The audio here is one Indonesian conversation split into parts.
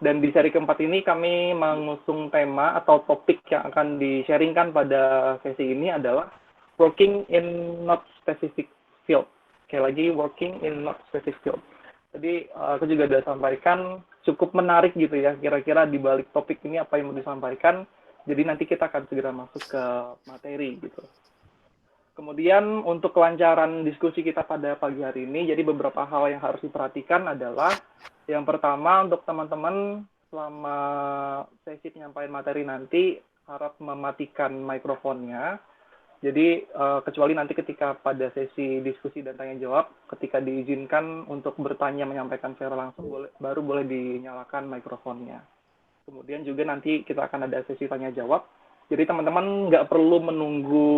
Dan di seri keempat ini kami mengusung tema atau topik yang akan di-sharingkan pada sesi ini adalah working in not specific field. Sekali lagi, working in not specific field. Jadi aku juga sudah sampaikan cukup menarik gitu ya, kira-kira di balik topik ini apa yang mau disampaikan. Jadi nanti kita akan segera masuk ke materi gitu. Kemudian untuk kelancaran diskusi kita pada pagi hari ini, jadi beberapa hal yang harus diperhatikan adalah yang pertama untuk teman-teman selama sesi penyampaian materi nanti harap mematikan mikrofonnya. Jadi kecuali nanti ketika pada sesi diskusi dan tanya jawab, ketika diizinkan untuk bertanya menyampaikan secara langsung baru boleh dinyalakan mikrofonnya. Kemudian juga nanti kita akan ada sesi tanya jawab. Jadi teman-teman nggak perlu menunggu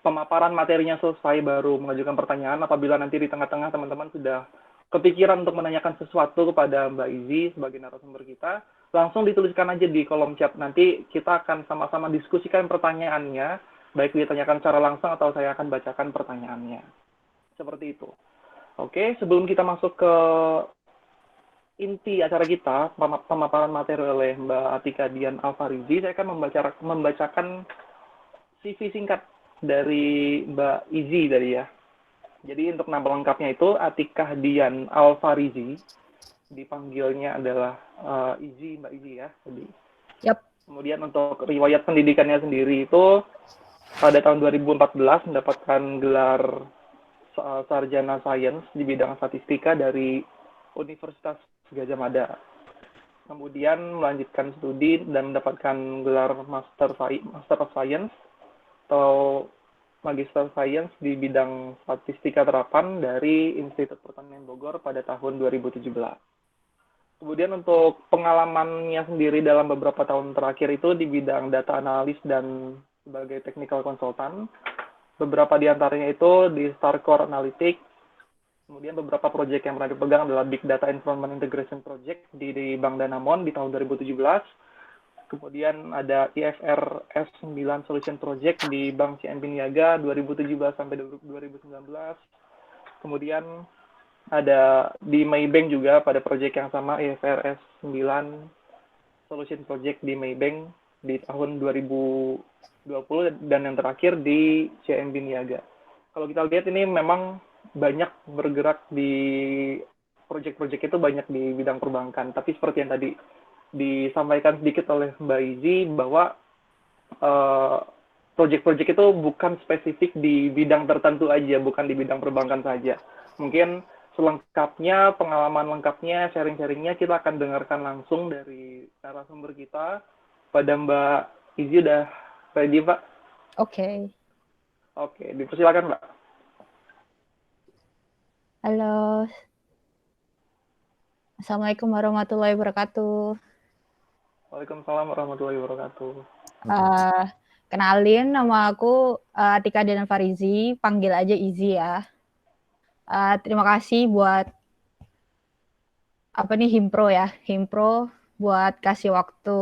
pemaparan materinya selesai baru mengajukan pertanyaan. Apabila nanti di tengah-tengah teman-teman sudah kepikiran untuk menanyakan sesuatu kepada Mbak Izi sebagai narasumber kita, langsung dituliskan aja di kolom chat. Nanti kita akan sama-sama diskusikan pertanyaannya, baik ditanyakan secara langsung atau saya akan bacakan pertanyaannya. Seperti itu. Oke, sebelum kita masuk ke inti acara kita, pemaparan materi oleh Mbak Atika Dian Alfarizi, saya akan membacakan CV singkat dari Mbak Izi tadi ya. Jadi untuk nama lengkapnya itu Atika Dian Alfarizi, dipanggilnya adalah Izi, Mbak Izi ya. Jadi. Yap. Kemudian untuk riwayat pendidikannya sendiri itu pada tahun 2014 mendapatkan gelar sarjana sains di bidang statistika dari Universitas Gadjah Mada. Kemudian melanjutkan studi dan mendapatkan gelar Master of Science atau Magister Science di bidang statistika terapan dari Institut Pertanian Bogor pada tahun 2017. Kemudian untuk pengalamannya sendiri dalam beberapa tahun terakhir itu di bidang data analis dan sebagai technical consultant. Beberapa di antaranya itu di Starcore Analytics. Kemudian beberapa proyek yang pernah dipegang adalah Big Data Environment Integration Project di Bank Danamon di tahun 2017. Kemudian ada IFRS 9 Solution Project di Bank CNB Niaga 2017 sampai 2019. Kemudian ada di Maybank juga pada proyek yang sama IFRS 9 Solution Project di Maybank di tahun 2020 dan yang terakhir di CNB Niaga. Kalau kita lihat ini memang banyak bergerak di proyek-proyek itu banyak di bidang perbankan, tapi seperti yang tadi disampaikan sedikit oleh Mbak Izi bahwa proyek-proyek itu bukan spesifik di bidang tertentu aja, bukan di bidang perbankan saja. Mungkin selengkapnya, pengalaman lengkapnya, sharing-sharingnya kita akan dengarkan langsung dari narasumber kita. Pada Mbak Izi udah ready, Pak? Oke. Oke, dipersilakan, Mbak. Halo. Assalamualaikum warahmatullahi wabarakatuh. Waalaikumsalam warahmatullahi wabarakatuh. Kenalin, nama aku Atika Dian Alfarizi, panggil aja Izi ya. Terima kasih buat Himpro buat kasih waktu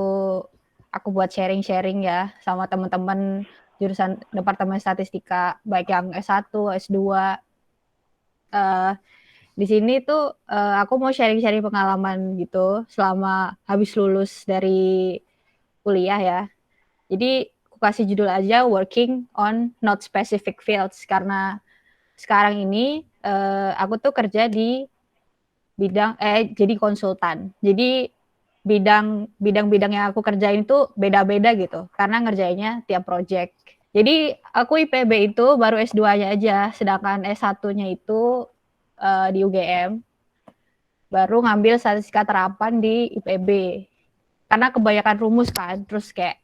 aku buat sharing-sharing ya sama teman-teman jurusan Departemen Statistika, baik yang S1, S2. Di sini tuh aku mau sharing-sharing pengalaman gitu selama habis lulus dari kuliah ya. Jadi aku kasih judul aja Working on Not Specific Fields karena sekarang ini aku tuh kerja di bidang jadi konsultan. Jadi bidang-bidang yang aku kerjain itu beda-beda gitu karena ngerjainnya tiap project. Jadi aku IPB itu baru S2-nya aja, sedangkan S1-nya itu di UGM baru ngambil statistika terapan di IPB. Karena kebanyakan rumus kan, terus kayak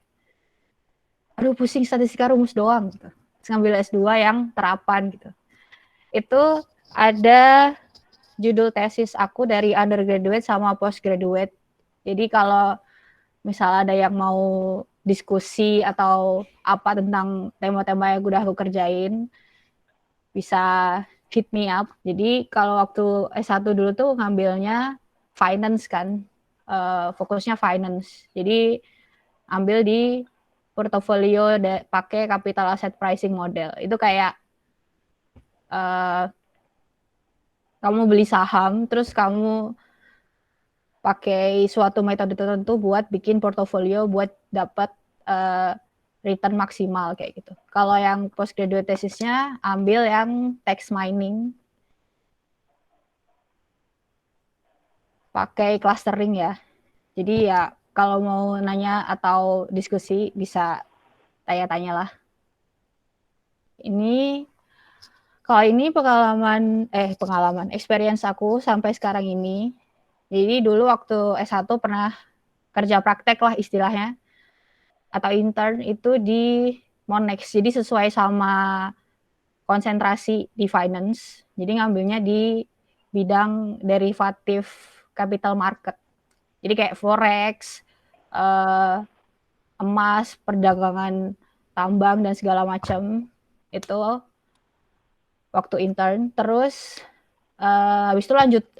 aduh pusing statistika rumus doang gitu. Terus ngambil S2 yang terapan gitu. Itu ada judul tesis aku dari undergraduate sama postgraduate. Jadi kalau misalnya ada yang mau diskusi atau apa tentang tema-tema yang udah aku kerjain, bisa hit me up. Jadi kalau waktu S1 dulu tuh ngambilnya finance kan, fokusnya finance. Jadi ambil di portofolio pakai capital asset pricing model. Itu kayak kamu beli saham, terus kamu pakai suatu metode tertentu buat bikin portofolio buat dapat return maksimal kayak gitu. Kalau yang postgraduate tesisnya ambil yang text mining, pakai clustering ya. Jadi ya kalau mau nanya atau diskusi bisa tanya-tanya lah. Ini kalau ini pengalaman experience aku sampai sekarang ini. Jadi dulu waktu S1 pernah kerja praktek lah istilahnya atau intern itu di Monex. Jadi sesuai sama konsentrasi di finance. Jadi ngambilnya di bidang derivatif capital market. Jadi kayak forex, emas, perdagangan tambang dan segala macam itu waktu intern. Terus habis itu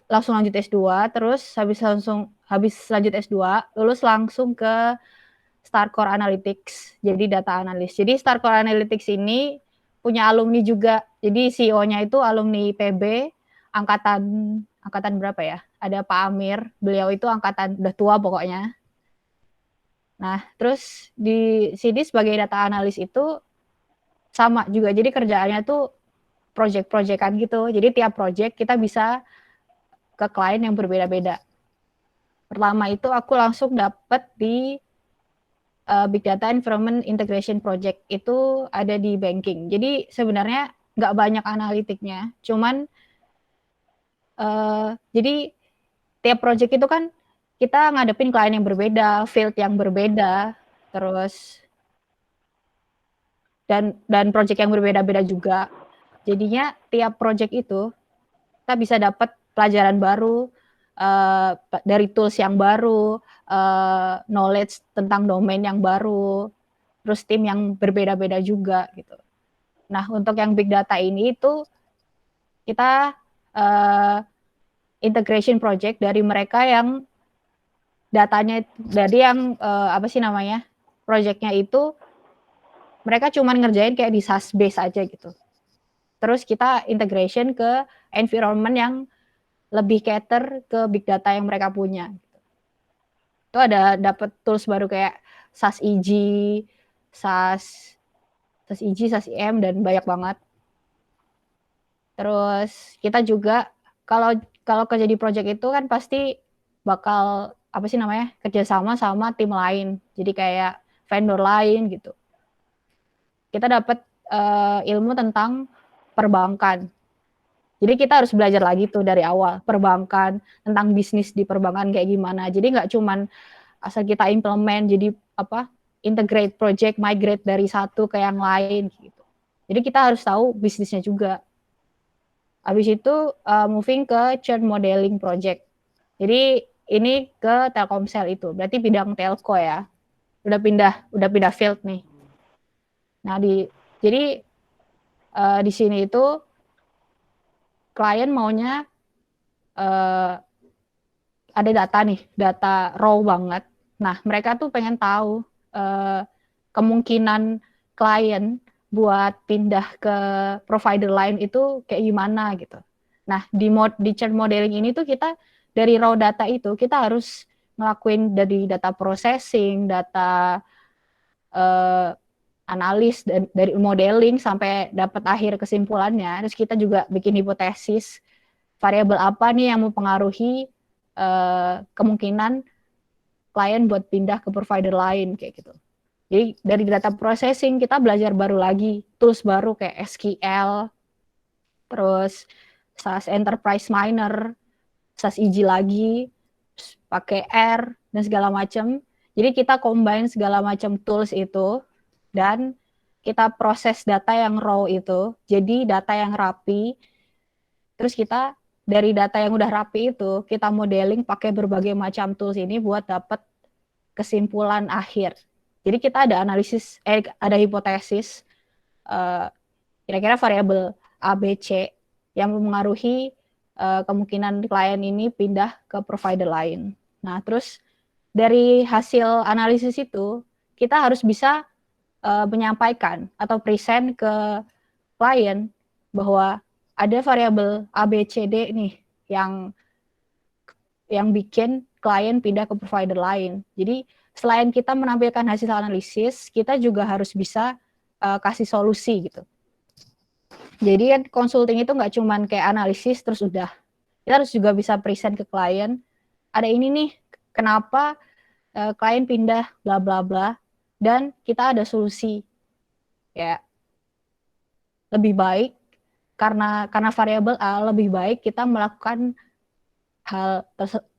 langsung lanjut S2, terus habis lanjut S2 lulus langsung ke Starcore Analytics, jadi data analis. Jadi Starcore Analytics ini punya alumni juga. Jadi CEO-nya itu alumni PB angkatan angkatan berapa ya? Ada Pak Amir, beliau itu angkatan udah tua pokoknya. Nah, terus di sini sebagai data analis itu sama juga. Jadi kerjaannya tuh project-projectan gitu. Jadi tiap project kita bisa ke klien yang berbeda-beda. Pertama itu aku langsung dapat di Big Data Environment Integration Project itu ada di banking. Jadi sebenarnya nggak banyak analitiknya, cuman jadi tiap project itu kan kita ngadepin klien yang berbeda, field yang berbeda, terus dan project yang berbeda-beda juga. Jadinya tiap project itu kita bisa dapat pelajaran baru dari tools yang baru, knowledge tentang domain yang baru, terus tim yang berbeda-beda juga gitu. Nah, untuk yang big data ini itu kita integration project dari mereka yang datanya dari yang apa sih namanya? Projectnya itu mereka cuma ngerjain kayak di SaaS base aja gitu. Terus kita integration ke environment yang lebih cater ke big data yang mereka punya. Itu ada dapat tools baru kayak SAS EG, SAS EG, SAS IM dan banyak banget. Terus kita juga kalau kerja di project itu kan pasti bakal apa sih namanya kerjasama sama tim lain. Jadi kayak vendor lain gitu. Kita dapat ilmu tentang perbankan. Jadi kita harus belajar lagi tuh dari awal perbankan, tentang bisnis di perbankan kayak gimana. Jadi nggak cuman asal kita implement jadi apa integrate project migrate dari satu ke yang lain gitu. Jadi kita harus tahu bisnisnya juga. Habis itu moving ke churn modeling project. Jadi ini ke Telkomsel itu, berarti bidang telco ya. Udah pindah field nih. Nah, jadi di sini itu klien maunya ada data nih, data raw banget. Nah, mereka tuh pengen tahu kemungkinan klien buat pindah ke provider lain itu kayak gimana gitu. Nah, di churn modeling ini tuh kita dari raw data itu kita harus ngelakuin dari data processing, data analis dan dari modeling sampai dapat akhir kesimpulannya. Terus kita juga bikin hipotesis variabel apa nih yang mempengaruhi kemungkinan klien buat pindah ke provider lain kayak gitu. Jadi dari data processing kita belajar baru lagi, tools baru kayak SQL, terus SAS Enterprise Miner, SAS EG lagi, pakai R dan segala macam. Jadi kita combine segala macam tools itu dan kita proses data yang raw itu jadi data yang rapi. Terus kita dari data yang udah rapi itu kita modeling pakai berbagai macam tools ini buat dapat kesimpulan akhir. Jadi kita ada analisis, ada hipotesis kira-kira variabel A, B, C yang mempengaruhi kemungkinan klien ini pindah ke provider lain. Nah, terus dari hasil analisis itu kita harus bisa menyampaikan atau present ke klien bahwa ada variabel A, B, C, D nih yang bikin klien pindah ke provider lain. Jadi selain kita menampilkan hasil analisis, kita juga harus bisa kasih solusi gitu. Jadi kan consulting itu nggak cuman kayak analisis terus udah. Kita harus juga bisa present ke klien. Ada ini nih, kenapa klien pindah bla bla bla, dan kita ada solusi. Ya, lebih baik karena variabel A, lebih baik kita melakukan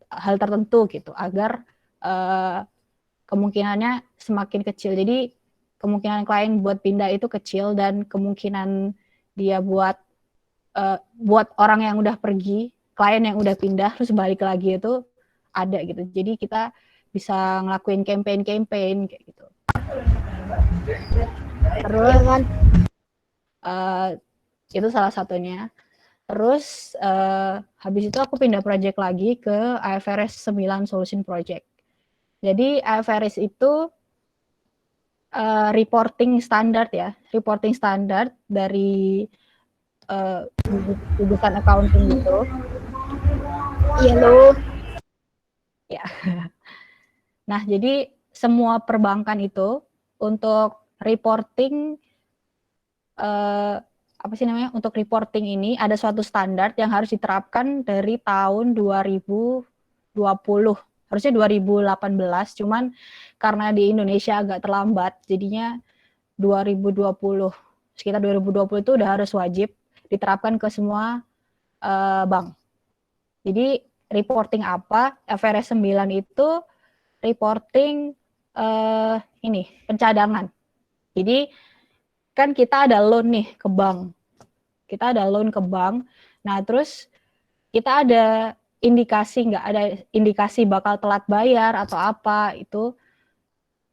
hal tertentu gitu agar kemungkinannya semakin kecil. Jadi kemungkinan klien buat pindah itu kecil, dan kemungkinan dia buat orang yang udah pergi, klien yang udah pindah terus balik lagi itu ada gitu. Jadi kita bisa ngelakuin campaign kayak gitu. Terus itu salah satunya. Terus habis itu aku pindah project lagi ke IFRS 9 Solution Project. Jadi IFRS itu reporting standar ya, reporting standar dari jurusan accounting gitu. Iya loh. Ya. Nah, jadi semua perbankan itu untuk reporting apa sih namanya? Untuk reporting ini ada suatu standar yang harus diterapkan dari tahun 2020. Harusnya 2018, cuman karena di Indonesia agak terlambat, jadinya 2020. Sekitar 2020 itu udah harus wajib diterapkan ke semua bank. Jadi reporting apa? IFRS 9 itu reporting ini pencadangan. Jadi kan kita ada loan nih ke bank. Kita ada loan ke bank. Nah, terus kita ada indikasi, nggak ada indikasi bakal telat bayar atau apa itu.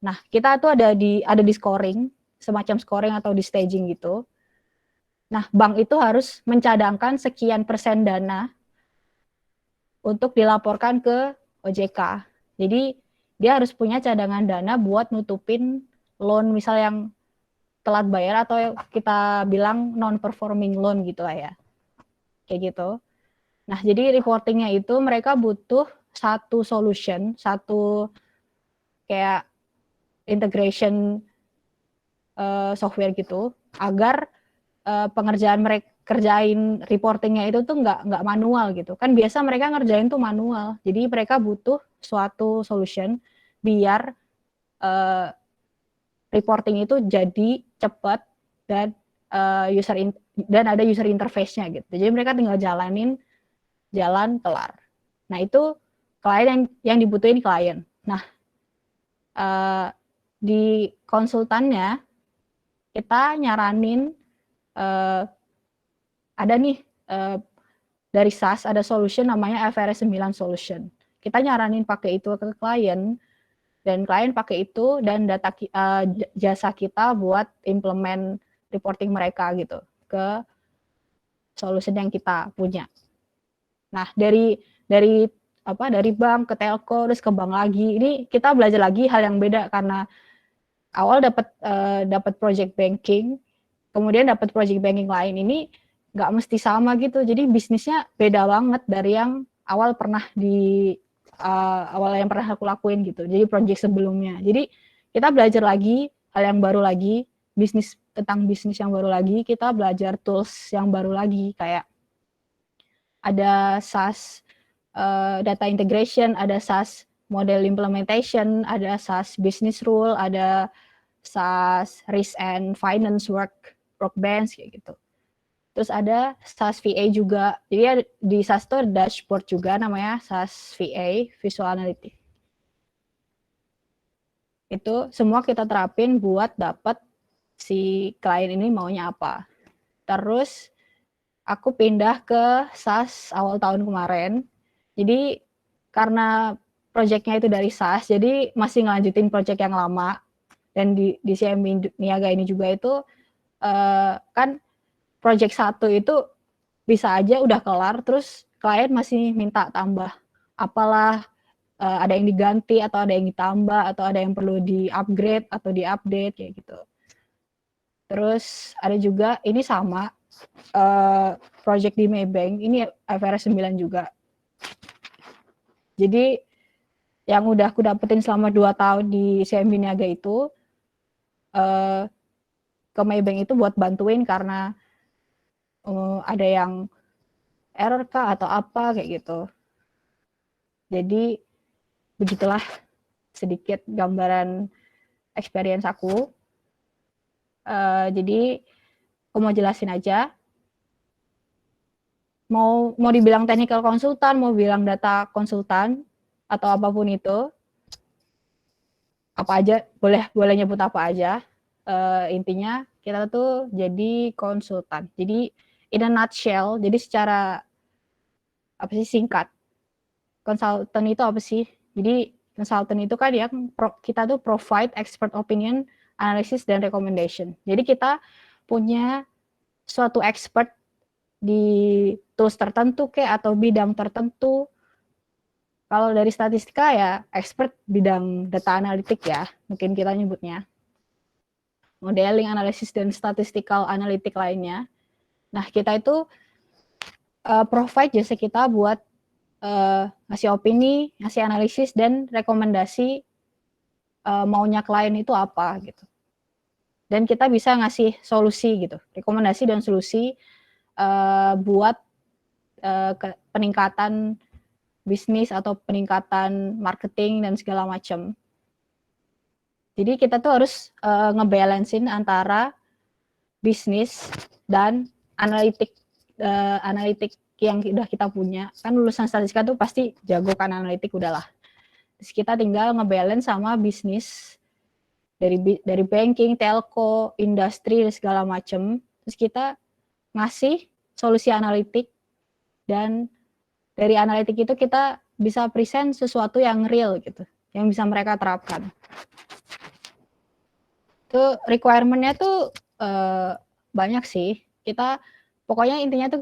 Nah, kita tuh ada di scoring, semacam scoring atau di staging gitu. Nah, bank itu harus mencadangkan sekian persen dana untuk dilaporkan ke OJK. Jadi dia harus punya cadangan dana buat nutupin loan misal yang telat bayar atau kita bilang non-performing loan gitu lah ya. Kayak gitu. Nah, jadi reportingnya itu mereka butuh satu solution, satu kayak integration software gitu, agar pengerjaan mereka kerjain reportingnya itu tuh nggak manual gitu. Kan biasa mereka ngerjain tuh manual. Jadi mereka butuh suatu solution biar reporting itu jadi cepat dan dan ada user interface-nya gitu. Jadi mereka tinggal jalan kelar. Nah, itu klien yang dibutuhin klien. Nah, di konsultannya kita nyaranin ada nih dari SaaS ada solution namanya IFRS 9 Solution. Kita nyaranin pakai itu ke klien, dan klien pakai itu dan jasa kita buat implement reporting mereka gitu ke solution yang kita punya. Nah, dari bank ke telco terus ke bank lagi. Ini kita belajar lagi hal yang beda karena awal dapat project banking, kemudian dapat project banking lain. Ini nggak mesti sama gitu. Jadi bisnisnya beda banget dari yang awal yang pernah aku lakuin gitu. Jadi project sebelumnya. Jadi kita belajar lagi hal yang baru lagi, tentang bisnis yang baru lagi, kita belajar tools yang baru lagi kayak ada SaaS data integration, ada SaaS model implementation, ada SaaS business rule, ada SaaS risk and finance workbench kayak gitu. Terus ada SaaS VA juga. Jadi di SaaS itu ada dashboard juga namanya SaaS VA, Visual Analytics. Itu semua kita terapin buat dapat si klien ini maunya apa. Terus aku pindah ke SaaS awal tahun kemarin. Jadi karena proyeknya itu dari SaaS, jadi masih ngelanjutin proyek yang lama. Dan di CMB Niaga ini juga itu kan proyek 1 itu bisa aja udah kelar, terus klien masih minta tambah apalah, ada yang diganti atau ada yang ditambah atau ada yang perlu di-upgrade atau di-update kayak gitu. Terus ada juga ini sama project di Maybank, ini IFRS 9 juga. Jadi yang udah aku dapetin selama 2 tahun di CMB Niaga itu ke Maybank itu buat bantuin karena ada yang error kah atau apa kayak gitu. Jadi begitulah sedikit gambaran experience aku. Jadi aku mau jelasin aja. Mau dibilang technical konsultan, mau bilang data konsultan atau apapun itu, apa aja boleh nyebut apa aja. Intinya kita tuh jadi konsultan. Jadi in a nutshell, jadi secara apa sih singkat, konsultan itu apa sih? Jadi konsultan itu kan yang kita tuh provide expert opinion, analysis dan recommendation. Jadi kita punya suatu expert di tools tertentu kayak atau bidang tertentu. Kalau dari statistika ya expert bidang data analitik ya, mungkin kita nyebutnya. Modeling, analisis, dan statistical analitik lainnya. Nah, kita itu provide jasa kita buat ngasih opini, ngasih analisis, dan rekomendasi maunya klien itu apa gitu. Dan kita bisa ngasih solusi gitu, rekomendasi dan solusi buat peningkatan bisnis atau peningkatan marketing dan segala macam. Jadi kita tuh harus ngebalancein antara bisnis dan analitik yang udah kita punya. Kan lulusan statistika tuh pasti jago kan analitik udahlah. Terus kita tinggal ngebalance sama bisnis dari banking, telco, industri dan segala macam. Terus kita ngasih solusi analitik dan dari analitik itu kita bisa present sesuatu yang real gitu, yang bisa mereka terapkan. Itu requirement-nya tuh banyak sih. Kita pokoknya intinya tuh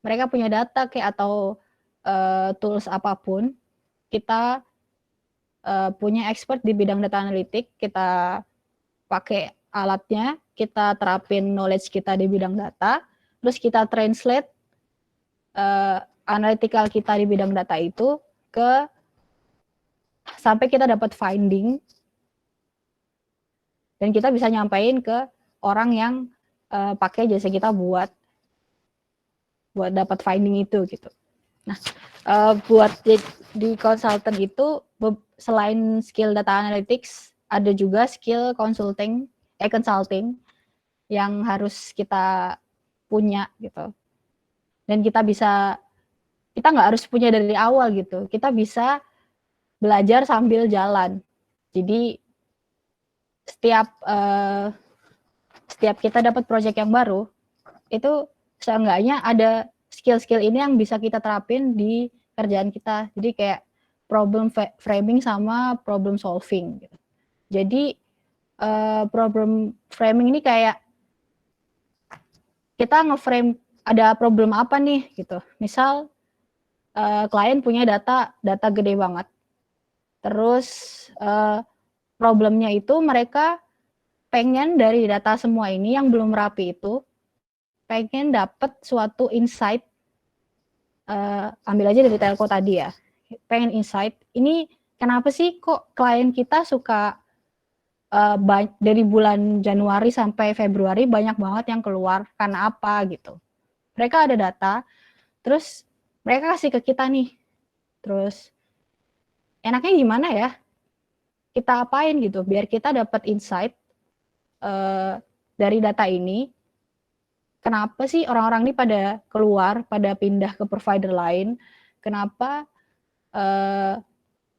mereka punya data kayak atau tools apapun, kita punya expert di bidang data analitik, kita pakai alatnya, kita terapin knowledge kita di bidang data, terus kita translate analytical kita di bidang data itu sampai kita dapat finding dan kita bisa nyampain ke orang yang pakai jasa kita buat dapat finding itu gitu. Nah, buat di consultant itu selain skill data analytics ada juga skill consulting yang harus kita punya gitu. Dan kita nggak harus punya dari awal gitu. Kita bisa belajar sambil jalan. Jadi setiap kita dapat project yang baru, itu seenggaknya ada skill-skill ini yang bisa kita terapin di kerjaan kita. Jadi kayak problem framing sama problem solving. Gitu. Jadi problem framing ini kayak kita nge-frame ada problem apa nih gitu. Misal klien punya data gede banget. Terus problemnya itu mereka pengen dari data semua ini yang belum rapi itu pengen dapat suatu insight. Ambil aja dari telco tadi ya. Pengen insight. Ini kenapa sih kok klien kita suka dari bulan Januari sampai Februari banyak banget yang keluar karena apa gitu. Mereka ada data, terus mereka kasih ke kita nih. Terus enaknya gimana ya? Kita apain gitu biar kita dapat insight dari data ini. Kenapa sih orang-orang ini pada keluar, pada pindah ke provider lain? Kenapa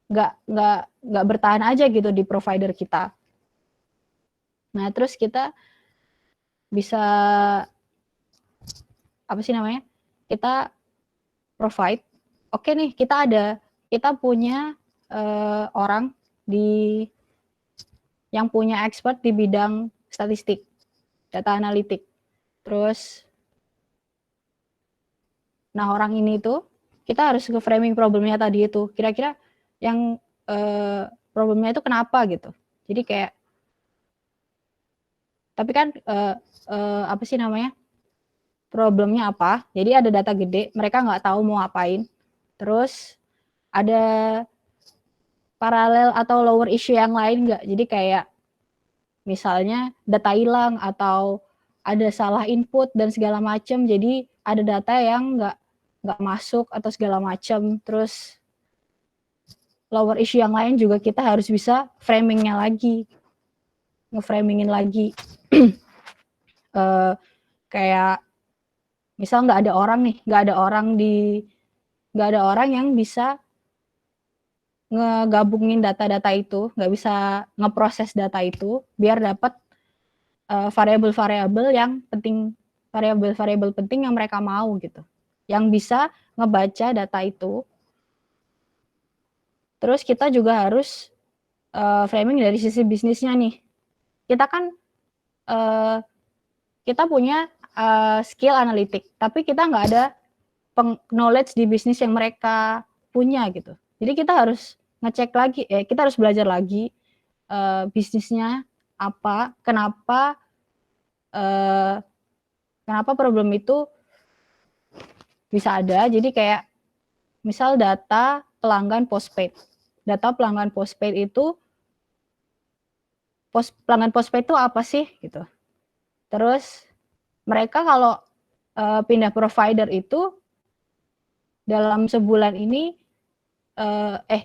nggak bertahan aja gitu di provider kita? Nah, terus kita bisa apa sih namanya? Kita provide. Oke nih, kita punya orang yang punya expert di bidang statistik, data analitik. Terus, nah orang ini tuh kita harus nge-framing problemnya tadi itu. Kira-kira yang problemnya itu kenapa gitu. Jadi kayak, tapi kan apa sih namanya? Problemnya apa? Jadi ada data gede, mereka nggak tahu mau ngapain. Terus ada paralel atau lower issue yang lain nggak? Jadi kayak misalnya data hilang atau ada salah input dan segala macam, jadi ada data yang nggak masuk atau segala macam. Terus lower issue yang lain juga kita harus bisa framingnya lagi, ngeframingin lagi. Kayak misal nggak ada orang yang bisa ngegabungin data-data itu, nggak bisa ngeproses data itu biar dapat variabel-variabel yang penting, variabel-variabel penting yang mereka mau gitu, yang bisa ngebaca data itu. Terus kita juga harus framing dari sisi bisnisnya nih. Kita kan kita punya skill analitik, tapi kita nggak ada knowledge di bisnis yang mereka punya gitu. Jadi kita harus ngecek lagi, kita harus belajar lagi bisnisnya apa, kenapa problem itu bisa ada. Jadi kayak misal data pelanggan postpaid. Data pelanggan postpaid itu pelanggan postpaid itu apa sih gitu. Terus mereka kalau pindah provider itu dalam sebulan ini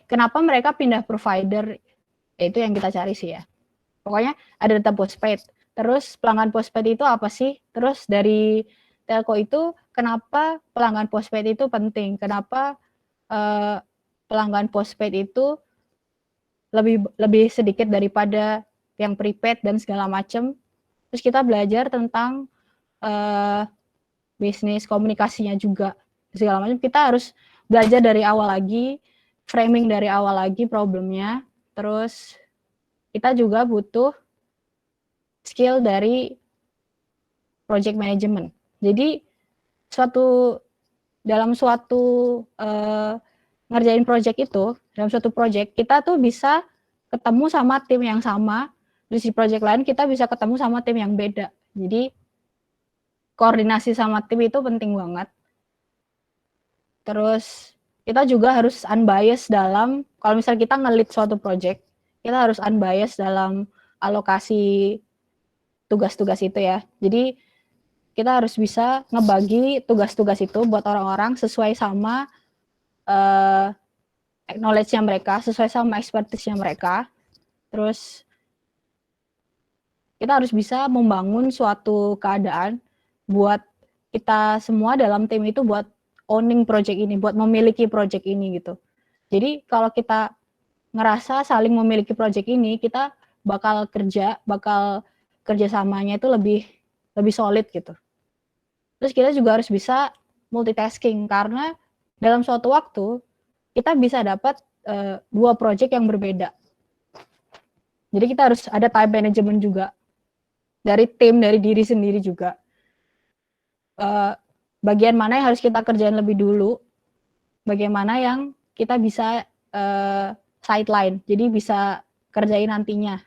kenapa mereka pindah provider, itu yang kita cari sih ya. Pokoknya ada data postpaid. Terus pelanggan postpaid itu apa sih? Terus dari telco itu kenapa pelanggan postpaid itu penting? Kenapa pelanggan postpaid itu lebih sedikit daripada yang prepaid dan segala macam. Terus kita belajar tentang bisnis komunikasinya juga segala macam. Kita harus belajar dari awal lagi, framing dari awal lagi problemnya. Terus kita juga butuh skill dari project management. Jadi dalam suatu ngerjain project itu, dalam suatu project kita tuh bisa ketemu sama tim yang sama, di project lain kita bisa ketemu sama tim yang beda. Jadi koordinasi sama tim itu penting banget. Terus kita juga harus unbiased dalam, kalau misalnya kita nge-lead suatu project, kita harus unbiased dalam alokasi tugas-tugas itu ya. Jadi kita harus bisa ngebagi tugas-tugas itu buat orang-orang sesuai sama knowledge-nya mereka, sesuai sama expertise-nya mereka. Terus kita harus bisa membangun suatu keadaan buat kita semua dalam tim itu buat owning project ini, buat memiliki project ini gitu. Jadi kalau kita ngerasa saling memiliki project ini, kita bakal kerjasamanya itu lebih solid gitu. Terus kita juga harus bisa multitasking, karena dalam suatu waktu kita bisa dapat 2 project yang berbeda. Jadi kita harus ada time management juga dari tim, dari diri sendiri juga. Bagian mana yang harus kita kerjain lebih dulu, bagaimana yang kita bisa sideline, jadi bisa kerjain nantinya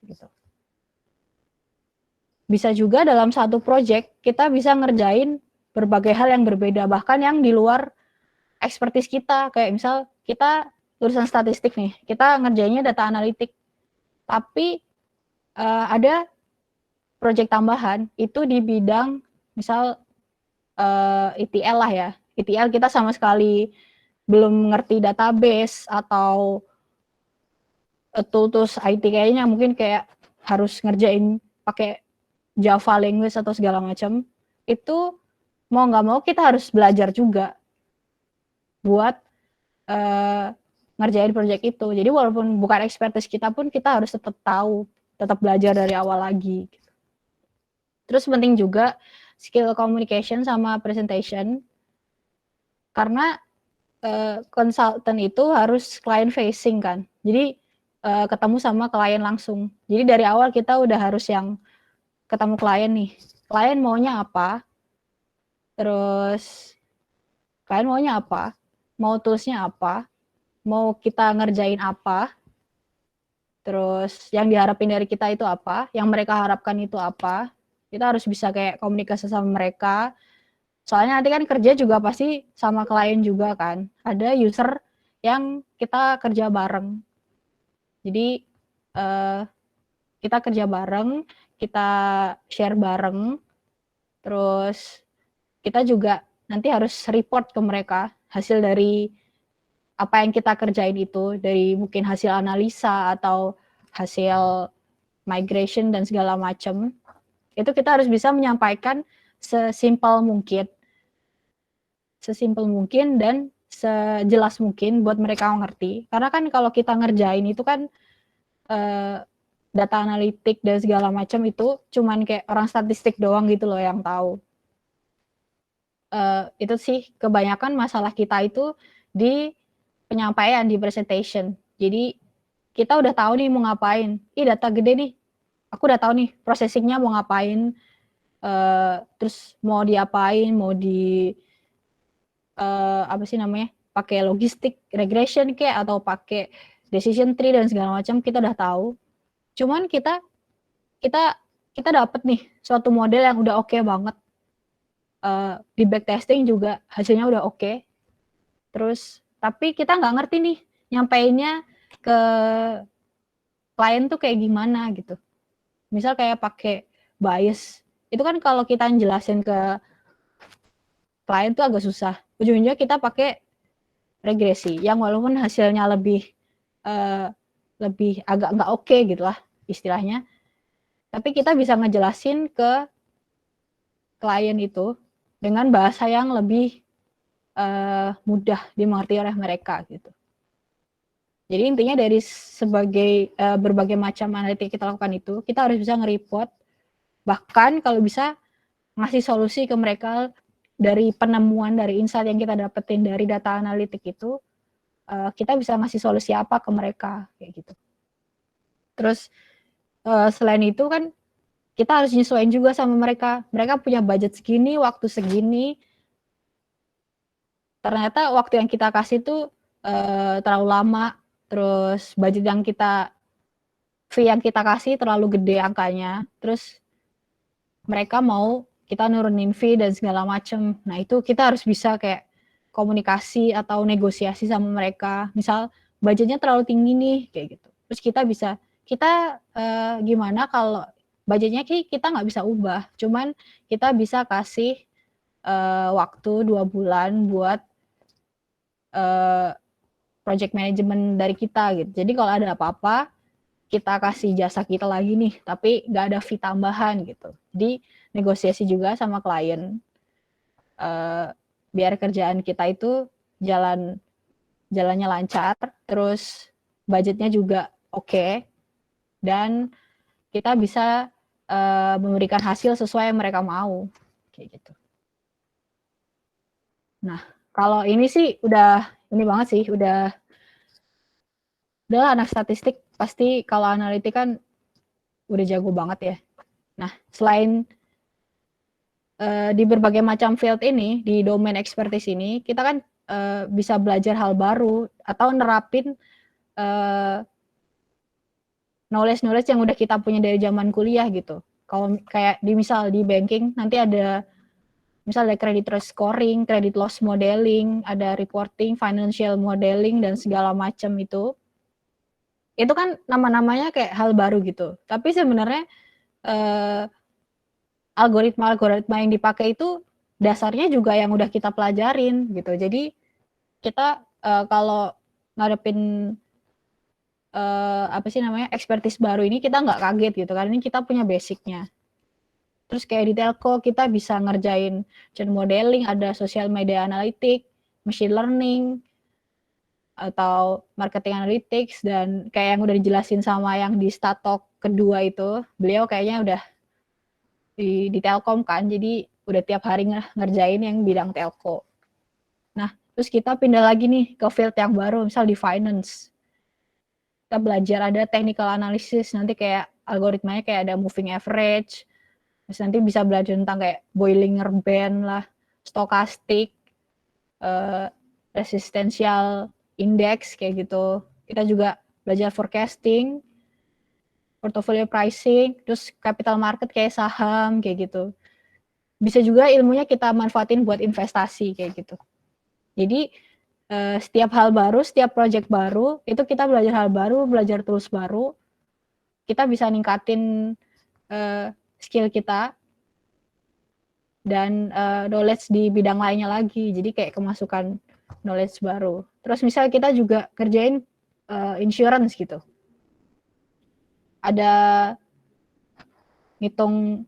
gitu. Bisa juga dalam satu project kita bisa ngerjain berbagai hal yang berbeda, bahkan yang di luar expertise kita. Kayak misal kita urusan statistik nih, kita ngerjainnya data analitik, tapi ada project tambahan itu di bidang misal ETL lah ya. ETL kita sama sekali belum ngerti database atau tools IT, kayaknya mungkin kayak harus ngerjain pakai Java language atau segala macam. Itu mau nggak mau kita harus belajar juga buat ngerjain project itu. Jadi walaupun bukan expertise kita pun kita harus tetap tahu, tetap belajar dari awal lagi. Terus penting juga skill communication sama presentation, karena konsultan itu harus client facing kan. Jadi ketemu sama klien langsung. Jadi dari awal kita udah harus yang ketemu klien nih. Klien maunya apa? Terus klien maunya apa? Mau toolsnya apa? Mau kita ngerjain apa? Terus yang diharapin dari kita itu apa? Yang mereka harapkan itu apa? Kita harus bisa kayak komunikasi sama mereka. Soalnya nanti kan kerja juga pasti sama klien juga kan. Ada user yang kita kerja bareng. Jadi kita kerja bareng, kita share bareng, terus kita juga nanti harus report ke mereka hasil dari apa yang kita kerjain itu, dari mungkin hasil analisa atau hasil migration dan segala macam. Itu kita harus bisa menyampaikan sesimpel mungkin dan sejelas mungkin buat mereka mengerti. Karena kan kalau kita ngerjain itu kan data analitik dan segala macam itu cuman kayak orang statistik doang gitu loh yang tahu. Itu sih kebanyakan masalah kita itu di penyampaian, di presentation. Jadi kita udah tahu nih mau ngapain. Data gede nih. Aku udah tahu nih processingnya mau ngapain. Terus mau diapain, mau di apa sih namanya? Pakai logistik regression kayak atau pakai decision tree dan segala macam kita udah tahu. Cuman kita dapat nih suatu model yang udah oke banget. Di backtesting juga hasilnya udah oke. Terus tapi kita nggak ngerti nih nyampeinnya ke klien tuh kayak gimana gitu. Misal kayak pakai bias. Itu kan kalau kita jelasin ke klien tuh agak susah. Ujung-ujungnya kita pakai regresi yang walaupun hasilnya lebih agak nggak oke gitu lah istilahnya. Tapi kita bisa ngejelasin ke klien itu dengan bahasa yang lebih mudah dimengerti oleh mereka gitu. Jadi intinya dari berbagai macam analitik kita lakukan itu, kita harus bisa nge-report, bahkan kalau bisa ngasih solusi ke mereka dari penemuan, dari insight yang kita dapetin dari data analitik itu, kita bisa ngasih solusi apa ke mereka, kayak gitu. Terus selain itu kan kita harus nyesuaiin juga sama mereka. Mereka punya budget segini, waktu segini. Ternyata waktu yang kita kasih tuh terlalu lama. Terus budget yang fee yang kita kasih terlalu gede angkanya. Terus mereka mau kita nurunin fee dan segala macem. Nah itu kita harus bisa kayak komunikasi atau negosiasi sama mereka. Misal budgetnya terlalu tinggi nih, kayak gitu. Terus kita gimana kalau budgetnya kita nggak bisa ubah. Cuman kita bisa kasih waktu 2 bulan buat project management dari kita gitu. Jadi kalau ada apa-apa, kita kasih jasa kita lagi nih, tapi nggak ada fee tambahan gitu. Jadi negosiasi juga sama klien, biar kerjaan kita itu jalannya lancar, terus budgetnya juga oke, dan kita bisa memberikan hasil sesuai yang mereka mau, kayak gitu. Nah, kalau ini sih ini banget sih, udahlah anak statistik pasti kalau analitik kan udah jago banget ya. Nah, selain di berbagai macam field ini, di domain expertise ini, kita kan bisa belajar hal baru atau nerapin knowledge yang udah kita punya dari zaman kuliah gitu. Kalau kayak misal di banking nanti ada credit risk scoring, credit loss modeling, ada reporting, financial modeling dan segala macam itu. Itu kan nama-namanya kayak hal baru gitu. Tapi sebenarnya algoritma yang dipakai itu dasarnya juga yang udah kita pelajarin gitu. Jadi kita kalau ngadepin expertise baru ini kita nggak kaget gitu karena ini kita punya basicnya. Terus kayak di telco kita bisa ngerjain churn modeling, ada social media analytics, machine learning, atau marketing analytics, dan kayak yang udah dijelasin sama yang di Statok kedua itu, beliau kayaknya udah di Telkom kan, jadi udah tiap hari ngerjain yang bidang telco. Nah, terus kita pindah lagi nih ke field yang baru, misal di finance. Kita belajar ada technical analysis, nanti kayak algoritmanya kayak ada moving average, terus nanti bisa belajar tentang kayak Bollinger Band lah, stokastik, resistential index kayak gitu. Kita juga belajar forecasting, portfolio pricing, terus capital market kayak saham kayak gitu. Bisa juga ilmunya kita manfaatin buat investasi kayak gitu. Jadi setiap hal baru, setiap project baru, itu kita belajar hal baru, belajar tools baru, kita bisa ningkatin skill kita dan knowledge di bidang lainnya lagi. Jadi kayak kemasukan knowledge baru. Terus misal kita juga kerjain insurance gitu. Ada ngitung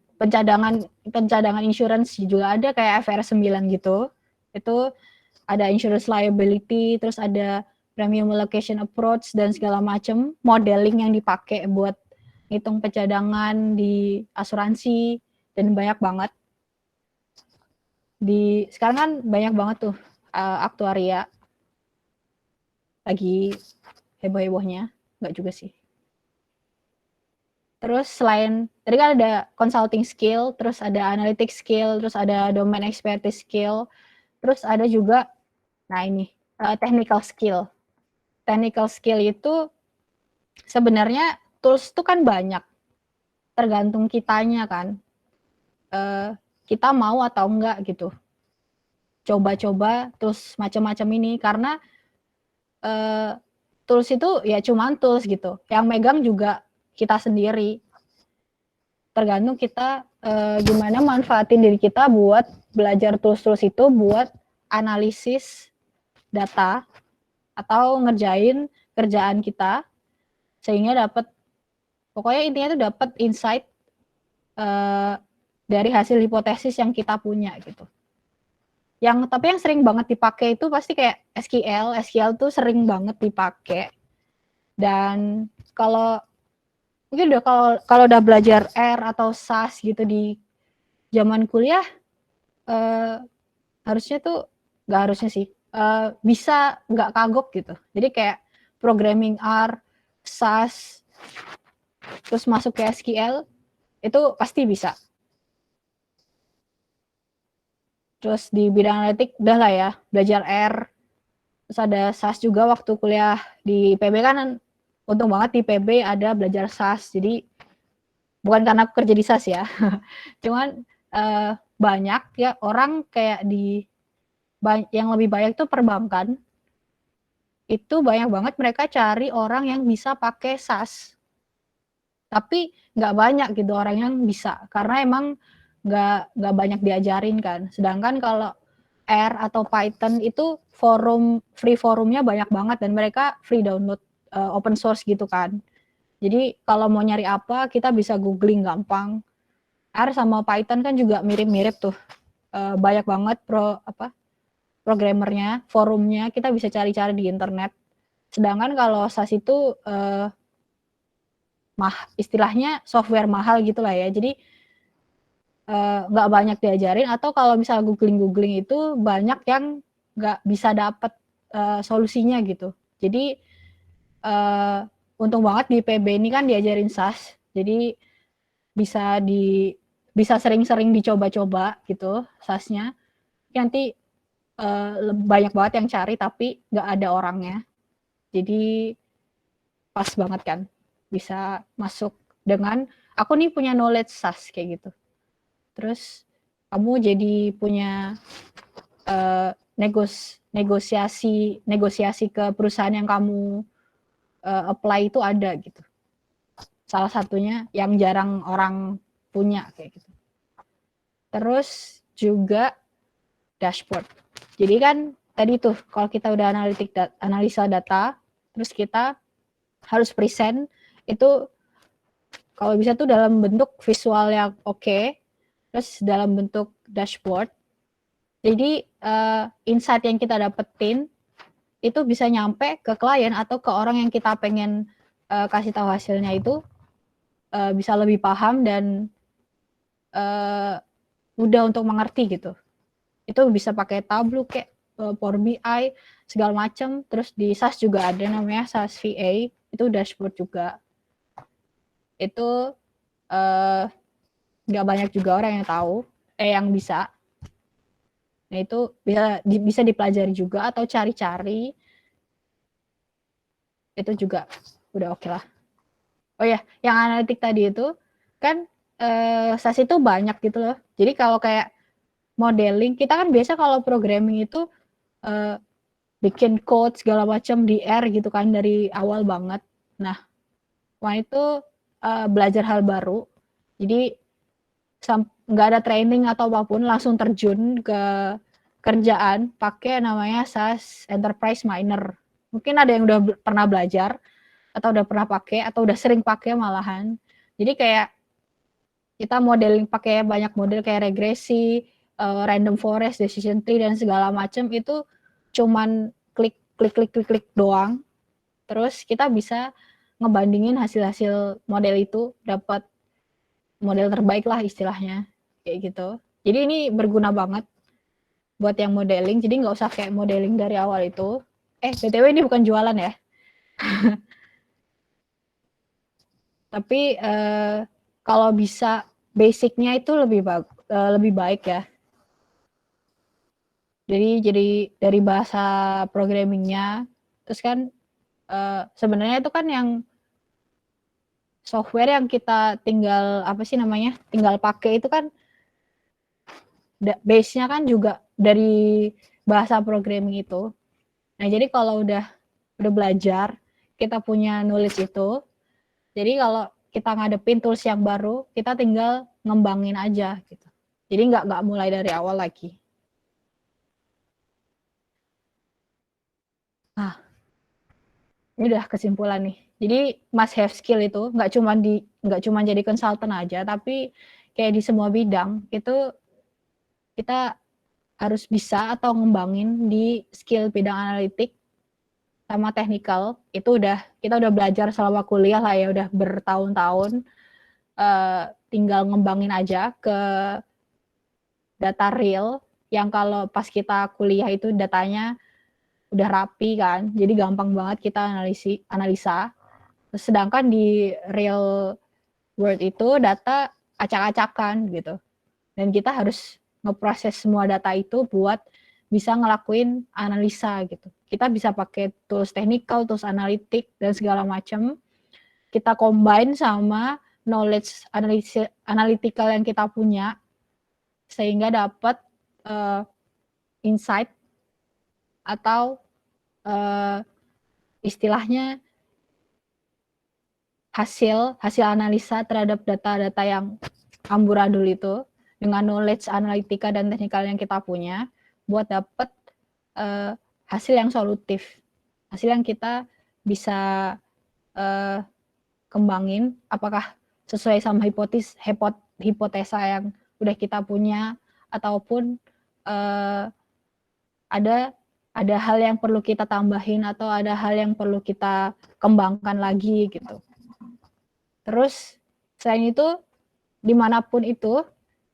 pencadangan insurance juga ada kayak FR 9 gitu. Itu ada insurance liability, terus ada premium allocation approach dan segala macam modeling yang dipakai buat ngitung pencadangan di asuransi dan banyak banget. Sekarang kan banyak banget tuh aktuaria lagi heboh-hebohnya, enggak juga sih. Terus selain tadi kan ada consulting skill, terus ada analytics skill, terus ada domain expertise skill, terus ada juga technical skill. Technical skill itu sebenarnya tools itu kan banyak, tergantung kitanya kan. Kita mau atau enggak gitu. Coba-coba terus macam-macam ini karena tools itu ya cuman tools gitu. Yang megang juga kita sendiri. Tergantung kita gimana manfaatin diri kita buat belajar tools-tools itu buat analisis data atau ngerjain kerjaan kita sehingga pokoknya intinya itu dapat insight dari hasil hipotesis yang kita punya gitu. Tapi yang sering banget dipakai itu pasti kayak SQL tuh sering banget dipakai. Dan mungkin kalau udah belajar R atau SAS gitu di zaman kuliah, harusnya tuh nggak harusnya sih, bisa nggak kagok gitu. Jadi kayak programming R, SAS, terus masuk ke SQL, itu pasti bisa. Terus di bidang analitik udah lah ya, belajar R. Terus ada SAS juga waktu kuliah di PB kan, untung banget di PB ada belajar SAS. Jadi bukan karena aku kerja di SAS ya, cuman banyak ya orang kayak yang lebih banyak itu perbankan. Itu banyak banget mereka cari orang yang bisa pakai SAS. Tapi nggak banyak gitu orang yang bisa, karena emang nggak banyak diajarin kan. Sedangkan kalau R atau Python itu free forumnya banyak banget dan mereka free download, open source gitu kan. Jadi kalau mau nyari apa kita bisa googling gampang. R sama Python kan juga mirip-mirip tuh, banyak banget programmernya, forumnya kita bisa cari-cari di internet. Sedangkan kalau SAS itu istilahnya software mahal gitu lah ya. Jadi nggak banyak diajarin, atau kalau misal googling itu banyak yang nggak bisa dapet solusinya gitu. Jadi untung banget di PB ini kan diajarin SAS, jadi bisa sering-sering dicoba-coba gitu SAS-nya. Nanti banyak banget yang cari tapi nggak ada orangnya. Jadi pas banget kan bisa masuk dengan aku nih punya knowledge SAS kayak gitu. Terus kamu jadi punya negosiasi ke perusahaan yang kamu apply itu ada gitu. Salah satunya yang jarang orang punya kayak gitu. Terus juga dashboard. Jadi kan tadi tuh kalau kita udah analisa data, terus kita harus present itu kalau bisa tuh dalam bentuk visual yang oke, terus dalam bentuk dashboard. Jadi insight yang kita dapetin itu bisa nyampe ke klien atau ke orang yang kita pengen kasih tahu hasilnya itu bisa lebih paham dan mudah untuk mengerti gitu. Itu bisa pakai Tableau kayak Power BI segala macam. Terus di SAS juga ada namanya SAS VA, itu dashboard juga. Itu nggak banyak juga orang yang tahu, yang bisa. Nah itu bisa dipelajari juga atau cari-cari. Itu juga udah oke lah. Oh ya, yang analitik tadi itu kan SAS itu banyak gitu loh. Jadi kalau kayak modeling, kita kan biasa kalau programming itu bikin code segala macam di R gitu kan dari awal banget. Nah, waktu itu belajar hal baru. Jadi nggak ada training atau apapun, langsung terjun ke kerjaan pakai namanya SaaS Enterprise Miner. Mungkin ada yang udah pernah belajar atau udah pernah pakai atau udah sering pakai malahan. Jadi kayak kita modeling pakai banyak model kayak regresi, random forest, decision tree dan segala macam itu cuman klik doang. Terus kita bisa ngebandingin hasil-hasil model itu, dapat model terbaik lah istilahnya kayak gitu. Jadi ini berguna banget buat yang modeling. Jadi nggak usah kayak modeling dari awal itu. BTW ini bukan jualan ya. Tapi kalau bisa basicnya itu lebih baik ya. Jadi dari bahasa programmingnya, terus kan sebenarnya itu kan yang software yang kita tinggal tinggal pakai itu kan base-nya kan juga dari bahasa programming itu. Nah jadi kalau udah belajar, kita punya knowledge itu, jadi kalau kita ngadepin tools yang baru, kita tinggal ngembangin aja gitu. Jadi nggak mulai dari awal lagi. Nah, ini udah kesimpulan nih. Jadi must have skill itu nggak cuma jadi konsultan aja, tapi kayak di semua bidang itu kita harus bisa atau ngembangin di skill bidang analitik sama teknikal. Itu kita udah belajar selama kuliah lah ya, udah bertahun-tahun. Tinggal ngembangin aja ke data real yang kalau pas kita kuliah itu datanya udah rapi kan, jadi gampang banget kita analisa. Sedangkan di real world itu data acak-acakan gitu, dan kita harus ngeproses semua data itu buat bisa ngelakuin analisa gitu. Kita bisa pakai tools technical, tools analitik dan segala macam. Kita combine sama knowledge analytical yang kita punya sehingga dapat insight atau istilahnya hasil analisa terhadap data-data yang amburadul itu dengan knowledge analitika dan teknikal yang kita punya buat dapat hasil yang solutif, hasil yang kita bisa kembangin apakah sesuai sama hipotesa yang udah kita punya ataupun ada hal yang perlu kita tambahin atau ada hal yang perlu kita kembangkan lagi gitu. Terus selain itu dimanapun itu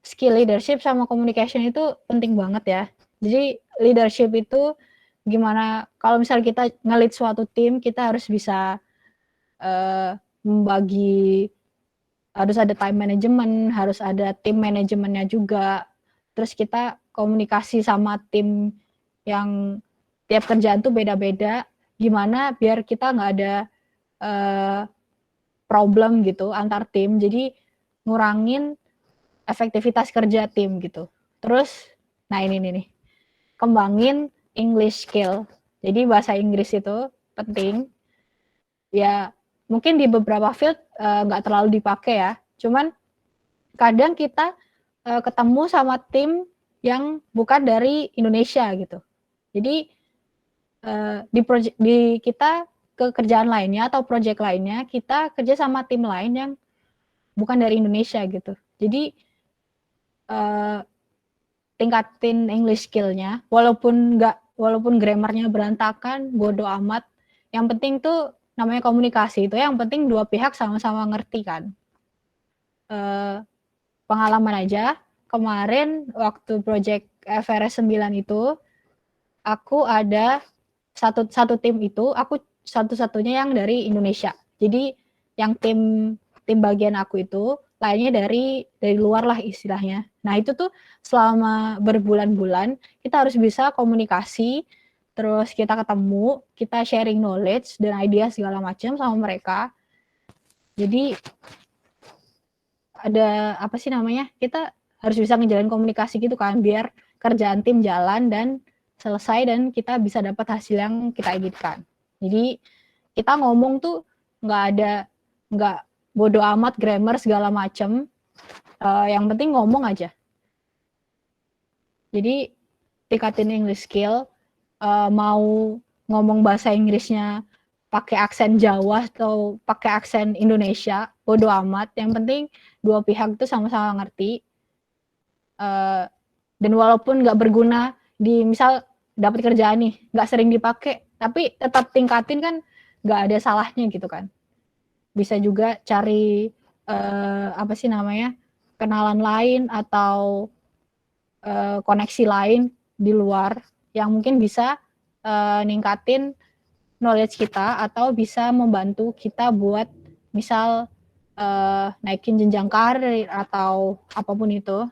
skill leadership sama communication itu penting banget ya. Jadi leadership itu gimana kalau misalnya kita nge-lead suatu tim, kita harus bisa membagi, harus ada time management, harus ada tim manajemennya juga. Terus kita komunikasi sama tim yang tiap kerjaan tuh beda-beda, gimana biar kita nggak ada problem gitu antar tim, jadi ngurangin efektivitas kerja tim gitu. Terus, nah ini nih, kembangin English skill. Jadi bahasa Inggris itu penting. Ya mungkin di beberapa field nggak terlalu dipakai ya. Cuman kadang kita ketemu sama tim yang bukan dari Indonesia gitu. Jadi di kita ke kerjaan lainnya atau project lainnya, kita kerja sama tim lain yang bukan dari Indonesia gitu. Jadi tingkatin English skill-nya, walaupun grammarnya berantakan, bodo amat. Yang penting tuh namanya komunikasi itu, yang penting dua pihak sama-sama ngerti kan. Pengalaman aja, kemarin waktu project FRS 9 itu, aku ada satu tim itu, aku satu-satunya yang dari Indonesia. Jadi yang tim bagian aku itu lainnya dari luar lah istilahnya. Nah itu tuh selama berbulan-bulan kita harus bisa komunikasi, terus kita ketemu, kita sharing knowledge dan idea segala macam sama mereka. Jadi ada kita harus bisa ngejalin komunikasi gitu kan, biar kerjaan tim jalan dan selesai dan kita bisa dapat hasil yang kita inginkan. Jadi kita ngomong tuh nggak bodo amat grammar segala macem. Yang penting ngomong aja. Jadi tingkatin English skill, mau ngomong bahasa Inggrisnya pakai aksen Jawa atau pakai aksen Indonesia, bodo amat. Yang penting dua pihak itu sama-sama ngerti. Dan walaupun nggak berguna di misal dapat kerjaan nih, nggak sering dipakai, tapi tetap tingkatin kan nggak ada salahnya gitu kan. Bisa juga cari apa sih namanya, kenalan lain atau koneksi lain di luar yang mungkin bisa ningkatin knowledge kita atau bisa membantu kita buat misal naikin jenjang karir atau apapun itu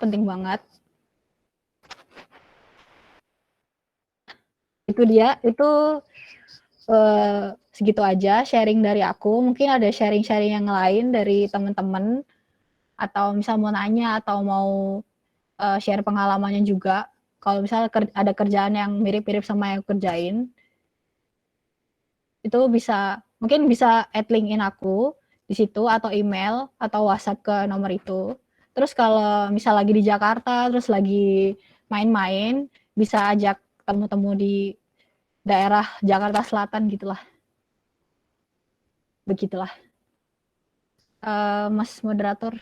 penting banget. Itu dia, itu segitu aja sharing dari aku. Mungkin ada sharing-sharing yang lain dari teman-teman atau misal mau nanya atau mau share pengalamannya juga. Kalau misal ada kerjaan yang mirip-mirip sama yang aku kerjain, itu mungkin bisa add LinkedIn aku di situ atau email atau WhatsApp ke nomor itu. Terus kalau misal lagi di Jakarta, terus lagi main-main, bisa ajak temu-temu di daerah Jakarta Selatan gitulah. Begitulah. Mas moderator.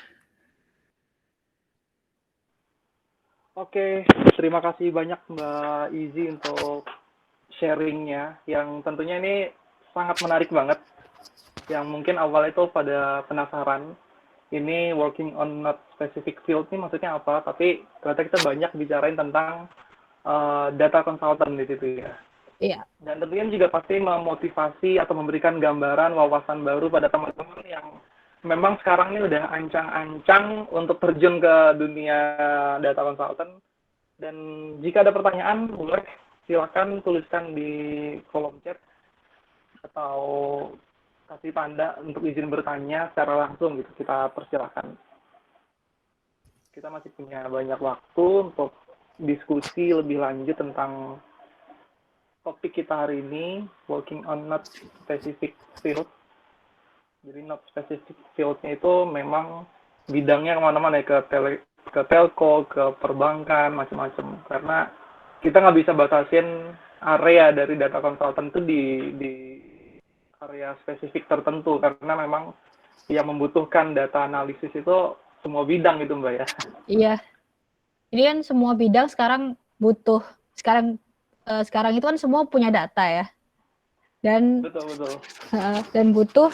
Oke, terima kasih banyak Mbak Izzy untuk sharingnya, yang tentunya ini sangat menarik banget. Yang mungkin awal itu pada penasaran, ini working on not specific field ini maksudnya apa, tapi ternyata kita banyak bicarain tentang data consultant di situ ya. Iya. Dan tentunya juga pasti memotivasi atau memberikan gambaran wawasan baru pada teman-teman yang memang sekarang ini udah ancang-ancang untuk terjun ke dunia data consultant. Dan jika ada pertanyaan, boleh silakan tuliskan di kolom chat atau kasih tanda untuk izin bertanya secara langsung gitu, kita persilahkan. Kita masih punya banyak waktu untuk diskusi lebih lanjut tentang topik kita hari ini, working on not specific field. Jadi not specific field-nya itu memang bidangnya kemana-mana ya, ke telco, ke perbankan, macam-macam. Karena kita nggak bisa batasin area dari data consultant itu di area spesifik tertentu, karena memang yang membutuhkan data analisis itu semua bidang gitu Mbak ya. Iya. Jadi kan semua bidang sekarang butuh, sekarang itu kan semua punya data ya. Dan Betul. Dan butuh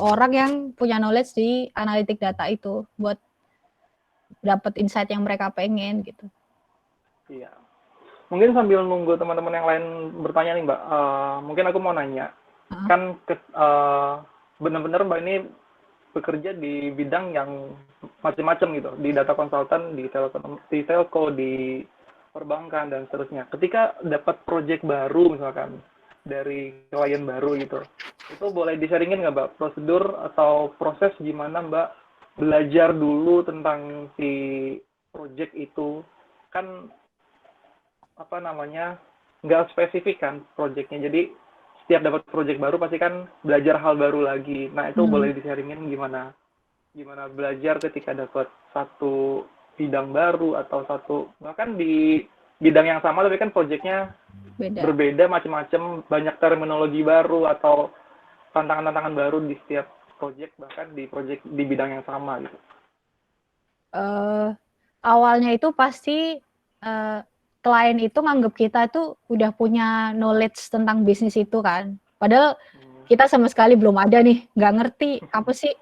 orang yang punya knowledge di analitik data itu buat dapat insight yang mereka pengen gitu. Iya. Mungkin sambil nunggu teman-teman yang lain bertanya nih Mbak, mungkin aku mau nanya. Kan benar-benar Mbak ini bekerja di bidang yang macam-macam gitu, di data consultant, di telco, di perbankan dan seterusnya. Ketika dapat project baru misalkan dari klien baru gitu, itu boleh di-sharingin nggak Mbak prosedur atau proses gimana Mbak belajar dulu tentang si project itu? Kan apa namanya, nggak spesifik kan projectnya, jadi setiap dapat project baru pasti kan belajar hal baru lagi. Nah itu boleh di-sharingin gimana belajar ketika dapat satu bidang baru atau bahkan di bidang yang sama tapi kan projectnya berbeda macam-macam, banyak terminologi baru atau tantangan-tantangan baru di setiap project, bahkan di project di bidang yang sama gitu. Awalnya itu pasti klien itu nganggap kita tuh udah punya knowledge tentang bisnis itu kan. Padahal kita sama sekali belum ada nih, nggak ngerti apa sih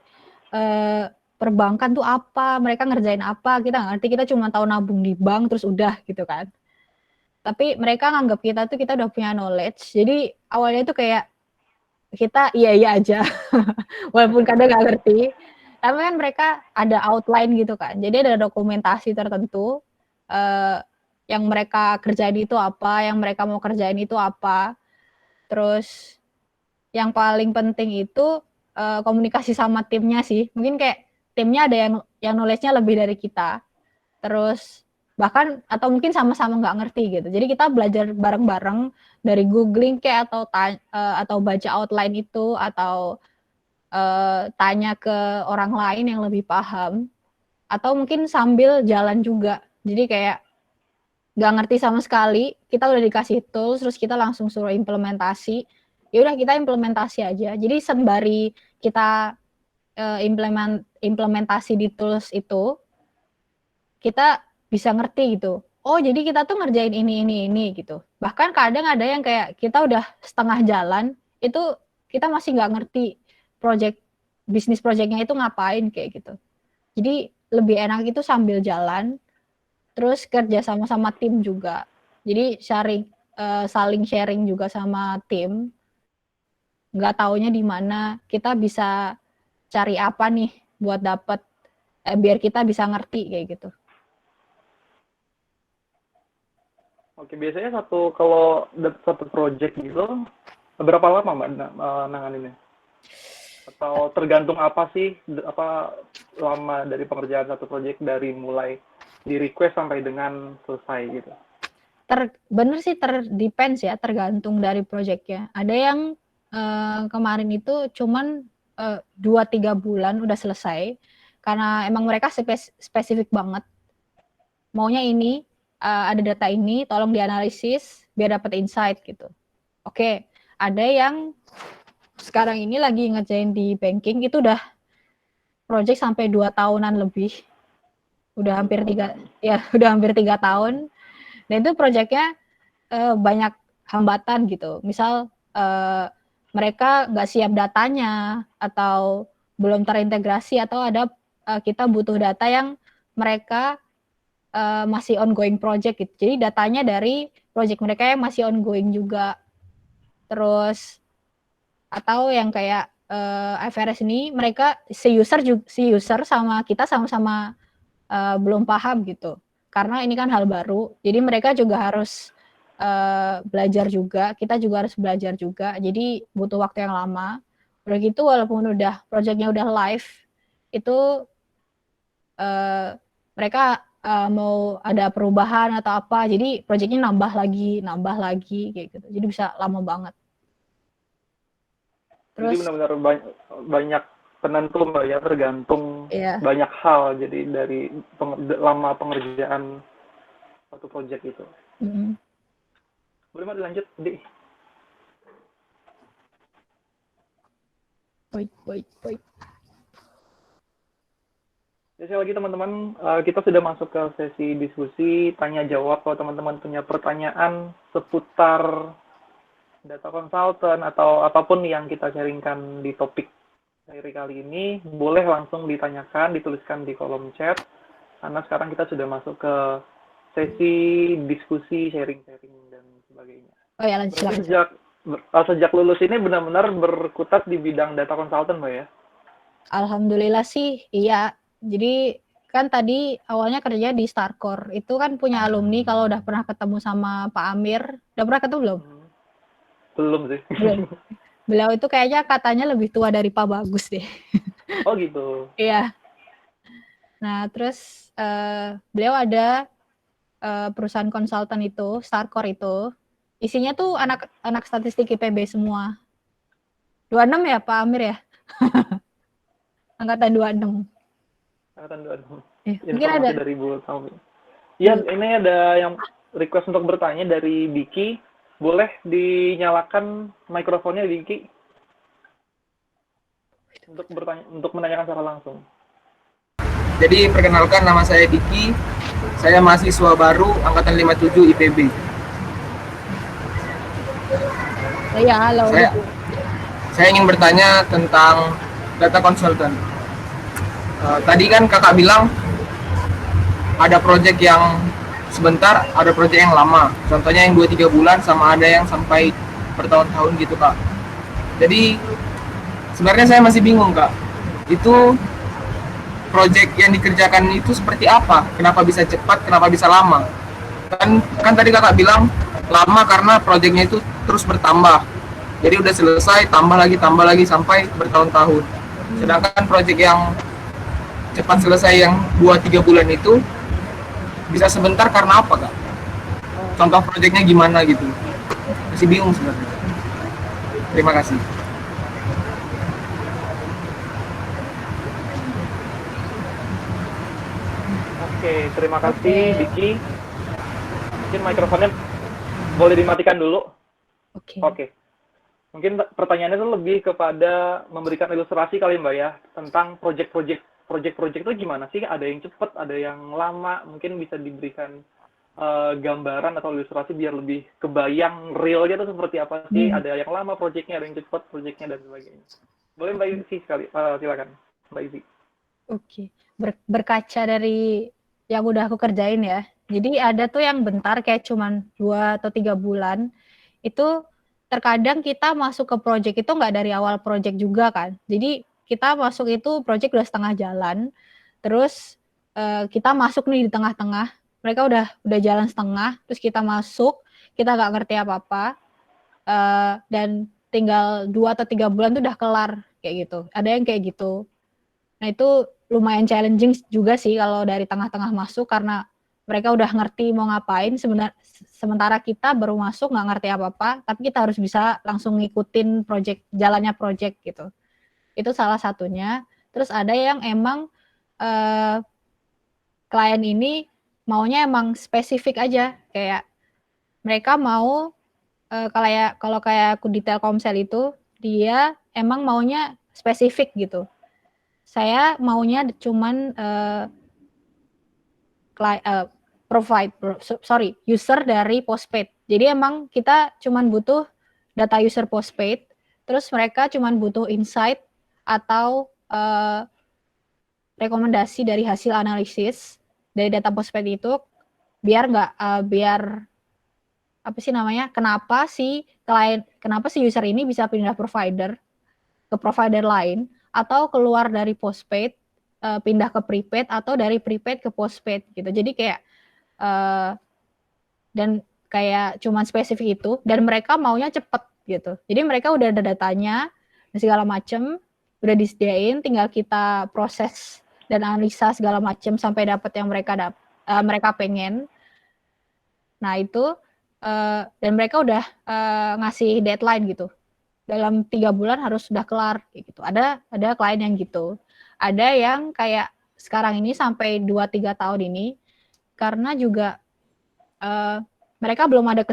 perbankan tuh apa, mereka ngerjain apa, kita nggak ngerti, kita cuma tahu nabung di bank terus udah gitu kan. Tapi mereka nganggap kita tuh kita udah punya knowledge, jadi awalnya tuh kayak kita iya aja, walaupun kadang nggak ngerti. Tapi kan mereka ada outline gitu kan, jadi ada dokumentasi tertentu yang mereka kerjain itu apa, yang mereka mau kerjain itu apa. Terus yang paling penting itu komunikasi sama timnya sih. Mungkin kayak timnya ada yang knowledge-nya lebih dari kita. Terus bahkan atau mungkin sama-sama nggak ngerti gitu. Jadi kita belajar bareng-bareng dari googling kayak atau baca outline itu atau tanya ke orang lain yang lebih paham atau mungkin sambil jalan juga. Jadi kayak nggak ngerti sama sekali, kita udah dikasih tools, terus kita langsung suruh implementasi. Ya udah kita implementasi aja. Jadi sembari kita implementasi di tools itu, kita bisa ngerti gitu. Oh, jadi kita tuh ngerjain ini gitu. Bahkan kadang ada yang kayak kita udah setengah jalan, itu kita masih nggak ngerti bisnis projectnya itu ngapain kayak gitu. Jadi lebih enak itu sambil jalan, terus kerja sama-sama tim juga. Jadi saling sharing juga sama tim. Nggak taunya di mana kita bisa cari apa nih buat dapet biar kita bisa ngerti kayak gitu. Oke, biasanya kalau satu project gitu, berapa lama Mbak nanganinnya? Atau tergantung apa sih, lama dari pengerjaan satu project dari mulai di request sampai dengan selesai gitu? Bener sih depends ya, tergantung dari projectnya. Ada yang kemarin itu cuman 2-3 bulan udah selesai, karena emang mereka spesifik banget. Maunya ini, ada data ini, tolong dianalisis biar dapat insight gitu. Oke, ada yang sekarang ini lagi ngerjain di banking, itu udah project sampai 2 tahunan lebih. Udah hampir 3 tahun. Dan itu projectnya banyak hambatan gitu. Misal mereka nggak siap datanya atau belum terintegrasi atau ada kita butuh data yang mereka masih ongoing project gitu. Jadi datanya dari project mereka yang masih ongoing juga. Terus atau yang kayak FRS ini mereka si user sama kita sama-sama belum paham gitu. Karena ini kan hal baru. Jadi mereka juga harus belajar juga, kita juga harus belajar juga. Jadi butuh waktu yang lama. Udah gitu walaupun projectnya udah live, itu mereka mau ada perubahan atau apa, jadi projectnya nambah lagi kayak gitu. Jadi bisa lama banget. Terus, jadi benar-benar banyak penentu Mbak ya, tergantung banyak hal. Jadi dari lama pengerjaan satu project itu. Boleh Mbak dilanjut, Di? Baik. Sekali lagi teman-teman, kita sudah masuk ke sesi diskusi tanya jawab. Kalau teman-teman punya pertanyaan seputar data consultant atau apapun yang kita sharingkan di topik seri kali ini, boleh langsung ditanyakan, dituliskan di kolom chat. Karena sekarang kita sudah masuk ke sesi diskusi, sharing dan sebagainya. Oh ya, lanjut. Sejak lulus ini benar-benar berkutat di bidang data consultant, Mbak ya? Alhamdulillah sih, iya. Jadi kan tadi awalnya kerja di Starcore, itu kan punya alumni. Kalau udah pernah ketemu sama Pak Amir, udah pernah ketemu belum? Belum sih. Belum. Beliau itu kayaknya katanya lebih tua dari Pak Bagus deh. Oh gitu. Iya. Nah terus beliau ada perusahaan konsultan itu, Starcore itu, isinya tuh anak statistik IPB semua. 26 ya Pak Amir ya? Angkatan 26. Angkatan 26. Mungkin ada dari Bu Tami. Iya, ini ada yang request untuk bertanya dari Diki. Boleh dinyalakan mikrofonnya, Diki? Untuk menanyakan secara langsung. Jadi perkenalkan, nama saya Diki. Saya mahasiswa baru angkatan 57 IPB. Iya, halo. Saya ingin bertanya tentang data consultant. Tadi kan kakak bilang ada project yang sebentar, ada project yang lama. Contohnya yang 2-3 bulan sama ada yang sampai bertahun-tahun gitu kak. Jadi sebenarnya saya masih bingung kak. Itu project yang dikerjakan itu seperti apa? Kenapa bisa cepat? Kenapa bisa lama? Kan tadi kakak bilang lama karena projectnya itu terus bertambah. Jadi udah selesai, tambah lagi sampai bertahun-tahun. Sedangkan project yang cepat selesai yang 2-3 bulan itu bisa sebentar karena apa Kak? Contoh proyeknya gimana gitu? Masih bingung sebenarnya. Terima kasih. Oke, terima kasih Oke. Diki. Mungkin mikrofonnya boleh dimatikan dulu. Oke. Oke. Mungkin pertanyaannya itu lebih kepada memberikan ilustrasi kali Mbak ya, tentang proyek-proyek itu gimana sih? Ada yang cepat, ada yang lama, mungkin bisa diberikan gambaran atau ilustrasi biar lebih kebayang realnya itu seperti apa sih? Ada yang lama proyeknya, ada yang cepat proyeknya dan sebagainya. Boleh Mbak Isi sekali, silakan Mbak Isi. Oke. Berkaca dari yang udah aku kerjain ya. Jadi ada tuh yang bentar kayak cuman 2 atau 3 bulan. Itu terkadang kita masuk ke project itu nggak dari awal project juga kan. Jadi kita masuk itu project udah setengah jalan. Terus kita masuk nih di tengah-tengah. Mereka udah jalan setengah, terus kita masuk, kita nggak ngerti apa-apa. Dan tinggal 2 atau 3 bulan tuh udah kelar kayak gitu. Ada yang kayak gitu. Nah itu lumayan challenging juga sih kalau dari tengah-tengah masuk karena mereka udah ngerti mau ngapain, sementara kita baru masuk nggak ngerti apa-apa, tapi kita harus bisa langsung ngikutin jalannya project gitu. Itu salah satunya. Terus ada yang emang klien ini maunya emang spesifik aja, kayak mereka mau kalau kayak aku di Telkomsel itu dia emang maunya spesifik gitu. Saya maunya cuman user dari postpaid. Jadi emang kita cuman butuh data user postpaid, terus mereka cuman butuh insight atau rekomendasi dari hasil analisis dari data postpaid itu biar apa sih namanya? Kenapa sih user ini bisa pindah provider ke provider lain atau keluar dari postpaid pindah ke prepaid atau dari prepaid ke postpaid gitu. Jadi kayak dan kayak cuman spesifik itu dan mereka maunya cepet gitu. Jadi mereka udah ada datanya dan segala macem udah disediain, tinggal kita proses dan analisa segala macem sampai dapat yang mereka pengen. Nah itu dan mereka udah ngasih deadline gitu. Dalam 3 bulan harus sudah kelar gitu. Ada klien yang gitu. Ada yang kayak sekarang ini sampai 2-3 tahun ini karena juga mereka belum ada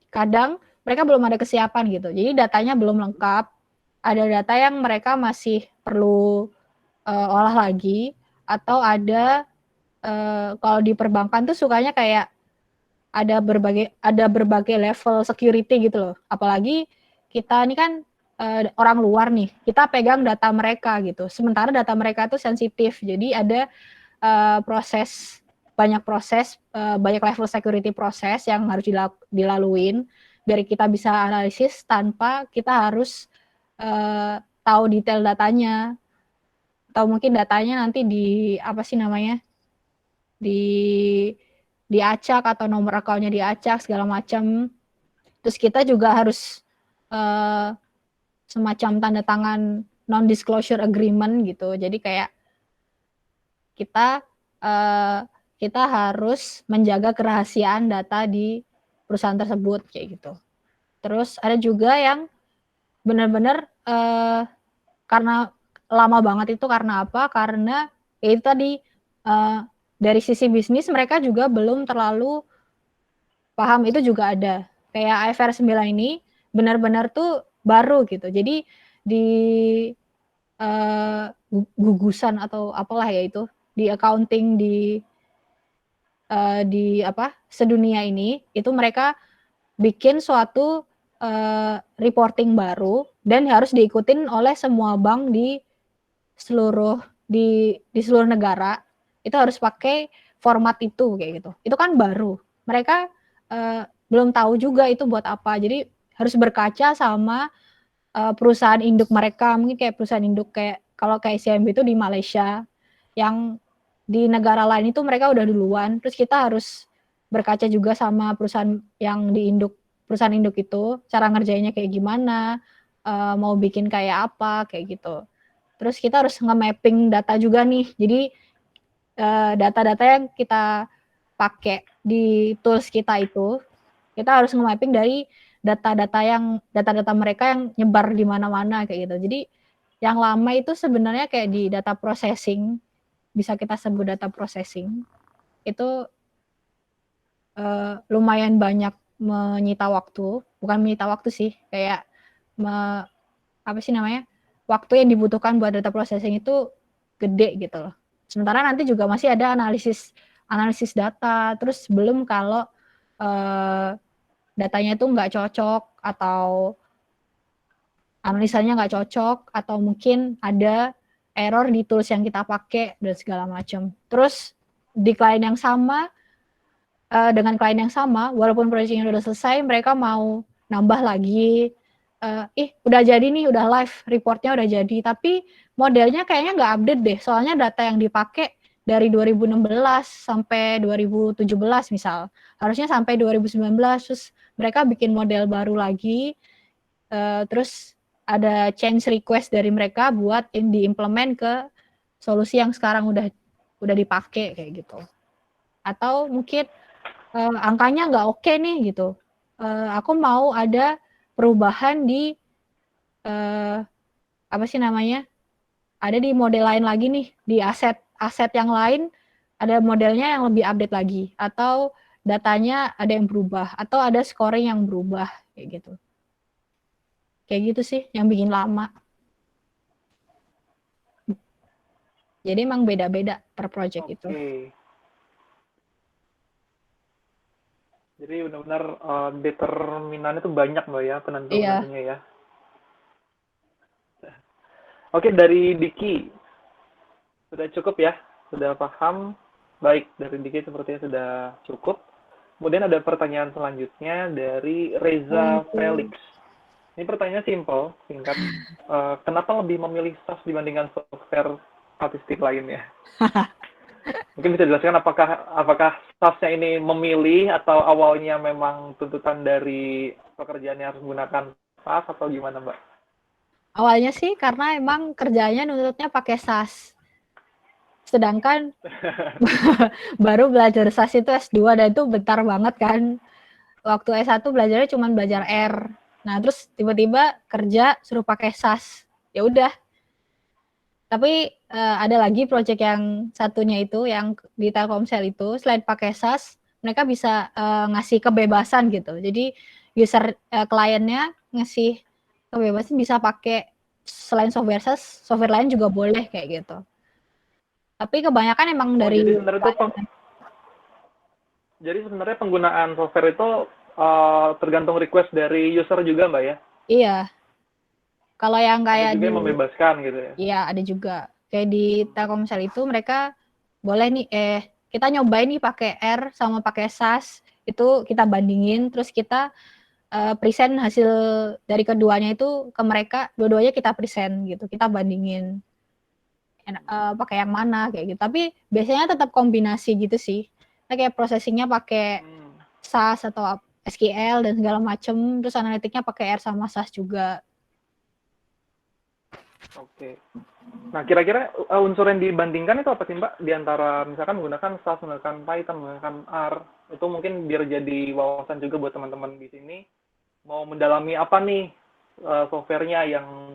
kadang mereka belum ada kesiapan gitu. Jadi datanya belum lengkap. Ada data yang mereka masih perlu olah lagi atau ada kalau di perbankan tuh sukanya kayak ada berbagai level security gitu loh. Apalagi kita ini kan orang luar nih, kita pegang data mereka gitu. Sementara data mereka itu sensitif, jadi ada banyak level security proses yang harus dilaluin biar kita bisa analisis tanpa kita harus tahu detail datanya atau mungkin datanya nanti diacak atau nomor akunnya diacak segala macam. Terus kita juga harus semacam tanda tangan non-disclosure agreement gitu. Jadi kayak kita harus menjaga kerahasiaan data di perusahaan tersebut kayak gitu. Terus ada juga yang benar-benar karena lama banget itu karena apa? Karena ya itu tadi dari sisi bisnis mereka juga belum terlalu paham, itu juga ada. Kayak IFRS 9 ini benar-benar tuh baru gitu. Jadi di gugusan atau apalah ya itu di accounting di sedunia ini itu mereka bikin suatu reporting baru dan harus diikutin oleh semua bank di seluruh negara. Itu harus pakai format itu kayak gitu. Itu kan baru. Mereka belum tahu juga itu buat apa. Jadi harus berkaca sama perusahaan induk mereka. Mungkin kayak perusahaan induk kalau kayak CIMB itu di Malaysia, yang di negara lain itu mereka udah duluan. Terus kita harus berkaca juga sama perusahaan yang perusahaan induk itu, cara ngerjainnya kayak gimana, mau bikin kayak apa, kayak gitu. Terus kita harus nge-mapping data juga nih. Jadi data-data yang kita pakai di tools kita itu, kita harus nge-mapping dari data-data mereka yang nyebar di mana-mana kayak gitu. Jadi yang lama itu sebenarnya kayak di data processing, bisa kita sebut data processing. Itu lumayan banyak menyita waktu, bukan menyita waktu sih, kayak waktu yang dibutuhkan buat data processing itu gede gitu loh. Sementara nanti juga masih ada analisis data, terus belum kalau datanya itu nggak cocok atau analisanya nggak cocok atau mungkin ada error di tools yang kita pakai dan segala macam. Terus di klien yang sama dengan klien yang sama, walaupun proyeknya udah selesai, mereka mau nambah lagi. Udah jadi nih, udah live, reportnya udah jadi, tapi modelnya kayaknya nggak update deh, soalnya data yang dipakai dari 2016 sampai 2017 misal, harusnya sampai 2019, terus mereka bikin model baru lagi, terus ada change request dari mereka buat diimplement ke solusi yang sekarang udah dipakai kayak gitu. Atau mungkin angkanya nggak oke nih gitu, aku mau ada perubahan di ada di model lain lagi nih, di aset yang lain ada modelnya yang lebih update lagi, atau datanya ada yang berubah, atau ada scoring yang berubah kayak gitu. Kayak gitu sih yang bikin lama. Jadi emang beda-beda per project itu. Jadi benar-benar determinan itu banyak Mbak ya, penentunya ya. Oke, dari Diki. Sudah cukup ya? Sudah paham? Baik, dari Diki sepertinya sudah cukup. Kemudian ada pertanyaan selanjutnya dari Reza Felix. Ini pertanyaannya simple, singkat. Kenapa lebih memilih SAS dibandingkan software statistik lainnya? Mungkin bisa dijelaskan apakah SAS-nya ini memilih atau awalnya memang tuntutan dari pekerjaannya harus menggunakan SAS atau gimana, Mbak? Awalnya sih karena emang kerjanya nuntutnya pakai SAS. Sedangkan baru belajar SAS itu S2 dan itu bentar banget kan. Waktu S1 belajarnya cuma belajar R. Nah, terus tiba-tiba kerja suruh pakai SAS. Ya udah. Tapi ada lagi project yang satunya itu yang di Telkomsel itu, selain pakai SAS, mereka bisa ngasih kebebasan gitu. Jadi user kliennya ngasih kebebasan bisa pakai selain software SAS, software lain juga boleh kayak gitu. Tapi kebanyakan emang dari jadi sebenarnya penggunaan software itu tergantung request dari user juga, Mbak ya? Iya. Kalau yang kayak ada juga yang membebaskan gitu ya? Iya, ada juga. Kayak di Telkomsel itu mereka boleh nih, kita nyobain nih pakai R sama pakai SAS, itu kita bandingin, terus kita present hasil dari keduanya itu ke mereka, dua-duanya kita present gitu, kita bandingin pakai yang mana kayak gitu. Tapi biasanya tetap kombinasi gitu sih. Kayak processingnya pakai SAS atau SQL dan segala macem, terus analitiknya pakai R sama SAS juga. Oke. Nah, kira-kira unsur yang dibandingkan itu apa sih, Mbak? Di antara misalkan menggunakan SAS, menggunakan Python, menggunakan R, itu mungkin biar jadi wawasan juga buat teman-teman di sini. Mau mendalami apa nih softwarenya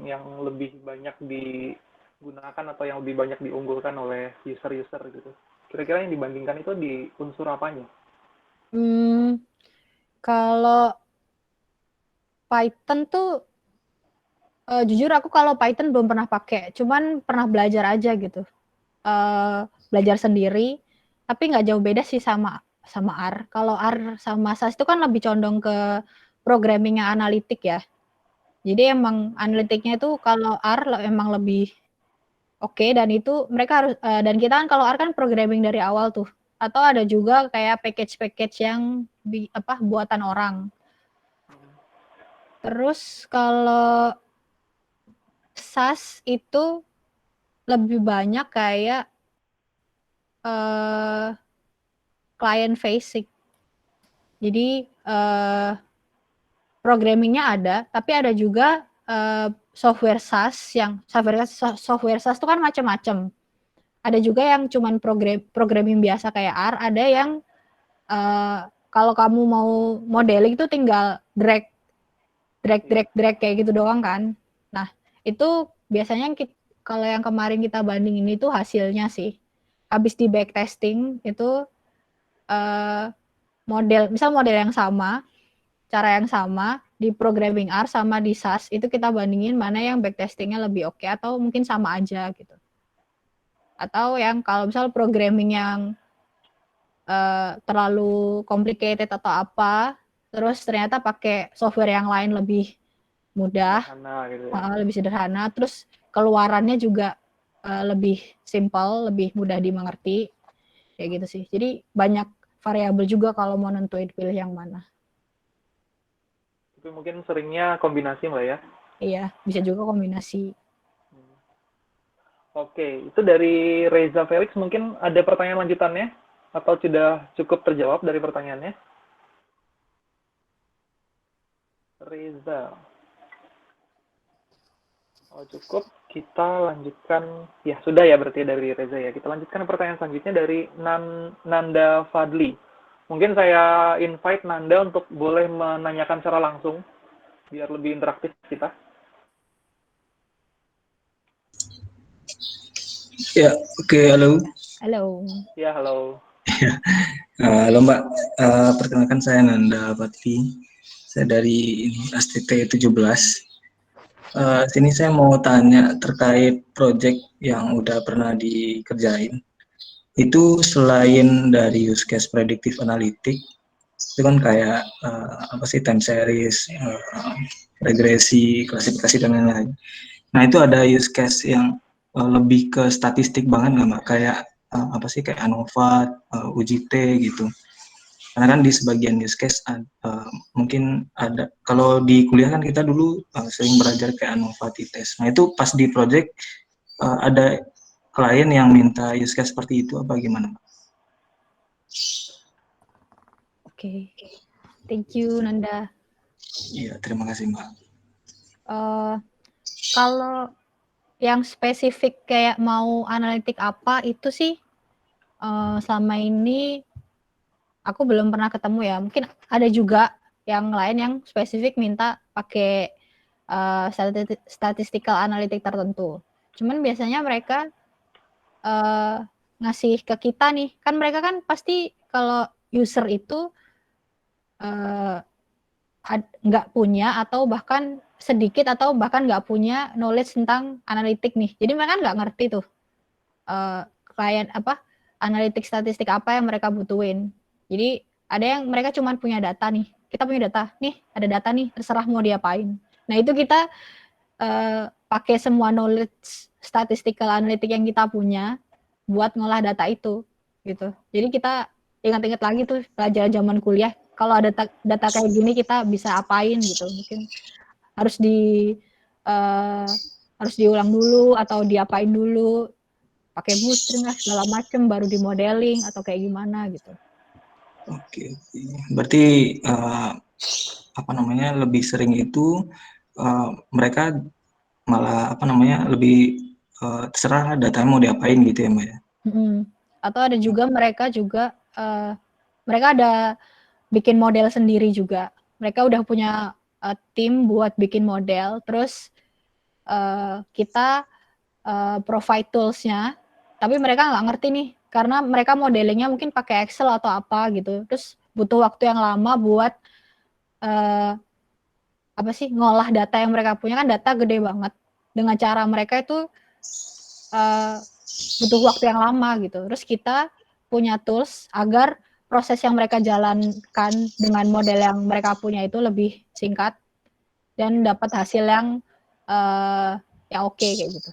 yang lebih banyak digunakan atau yang lebih banyak diunggulkan oleh user-user gitu. Kira-kira yang dibandingkan itu di unsur apanya? Kalau Python tuh jujur aku kalau Python belum pernah pakai, cuman pernah belajar aja gitu. Belajar sendiri, tapi nggak jauh beda sih sama R. Kalau R sama SAS itu kan lebih condong ke programming yang analitik ya. Jadi emang analitiknya itu kalau R emang lebih oke, dan itu mereka harus dan kita kan kalau R kan programming dari awal tuh. Atau ada juga kayak package-package yang buatan orang. Terus kalau SAS itu lebih banyak kayak client facing. Jadi programmingnya ada, tapi ada juga software SAS itu kan macam-macam. Ada juga yang cuman programming biasa kayak R, ada yang kalau kamu mau modeling itu tinggal drag kayak gitu doang kan. Nah, itu biasanya kalau yang kemarin kita bandingin itu hasilnya sih. Habis di backtesting itu misal model yang sama, cara yang sama di programming R sama di SAS itu kita bandingin mana yang backtestingnya lebih oke atau mungkin sama aja gitu. Atau yang kalau misal programming yang terlalu complicated atau apa, terus ternyata pakai software yang lain lebih mudah, Sederhana gitu ya. lebih sederhana, terus keluarannya juga lebih simple, lebih mudah dimengerti, kayak gitu sih. Jadi banyak variabel juga kalau mau nentuin pilih yang mana. Tapi mungkin seringnya kombinasi Mbak ya. Iya, bisa juga kombinasi. Oke, itu dari Reza Felix. Mungkin ada pertanyaan lanjutannya? Atau sudah cukup terjawab dari pertanyaannya? Reza. Oh, cukup. Kita lanjutkan. Ya, sudah ya berarti dari Reza ya. Kita lanjutkan pertanyaan selanjutnya dari Nanda Fadli. Mungkin saya invite Nanda untuk boleh menanyakan secara langsung, biar lebih interaktif kita. Ya, oke, halo. Halo. Ya, halo. Halo Mbak, perkenalkan saya Nanda Patvi. Saya dari STT 17. Sini saya mau tanya terkait project yang udah pernah dikerjain. Itu selain dari use case predictive analytic, itu kan kayak apa sih, time series, regresi, klasifikasi dan lain-lain. Nah itu ada use case yang lebih ke statistik banget nggak Mbak? Kayak apa sih, kayak ANOVA, UJT gitu. Karena kan di sebagian use case mungkin ada, kalau di kuliah kan kita dulu sering belajar kayak ANOVA, t-test. Nah itu pas di project ada klien yang minta use case seperti itu apa gimana Mbak? Oke. Thank you Nanda. Iya, terima kasih Mbak. Kalau yang spesifik kayak mau analitik apa itu sih selama ini aku belum pernah ketemu ya. Mungkin ada juga yang lain yang spesifik minta pakai statistical analytic tertentu. Cuman biasanya mereka ngasih ke kita nih, kan mereka kan pasti kalau user itu nggak punya atau bahkan sedikit atau bahkan nggak punya knowledge tentang analitik nih. Jadi mereka nggak ngerti tuh klien apa analitik statistik apa yang mereka butuhin. Jadi ada yang mereka cuma punya data nih. Kita punya data nih, ada data nih, terserah mau diapain. Nah itu kita pakai semua knowledge statistical analytic yang kita punya buat ngolah data itu gitu. Jadi kita ingat-ingat lagi tuh pelajaran zaman kuliah, kalau ada data kayak gini kita bisa apain gitu. Mungkin harus harus diulang dulu atau diapain dulu, pakai bootstring lah segala macem baru di modeling atau kayak gimana gitu. Oke. Berarti apa namanya, lebih sering itu mereka malah apa namanya, lebih terserah datanya mau diapain gitu ya Mbak ya. Atau ada juga mereka ada bikin model sendiri juga. Mereka udah punya tim buat bikin model, terus kita provide tools-nya, tapi mereka nggak ngerti nih, karena mereka modelingnya mungkin pakai Excel atau apa gitu, terus butuh waktu yang lama buat ngolah data yang mereka punya, kan data gede banget. Dengan cara mereka itu butuh waktu yang lama gitu. Terus kita punya tools agar proses yang mereka jalankan dengan model yang mereka punya itu lebih singkat dan dapat hasil yang oke kayak gitu.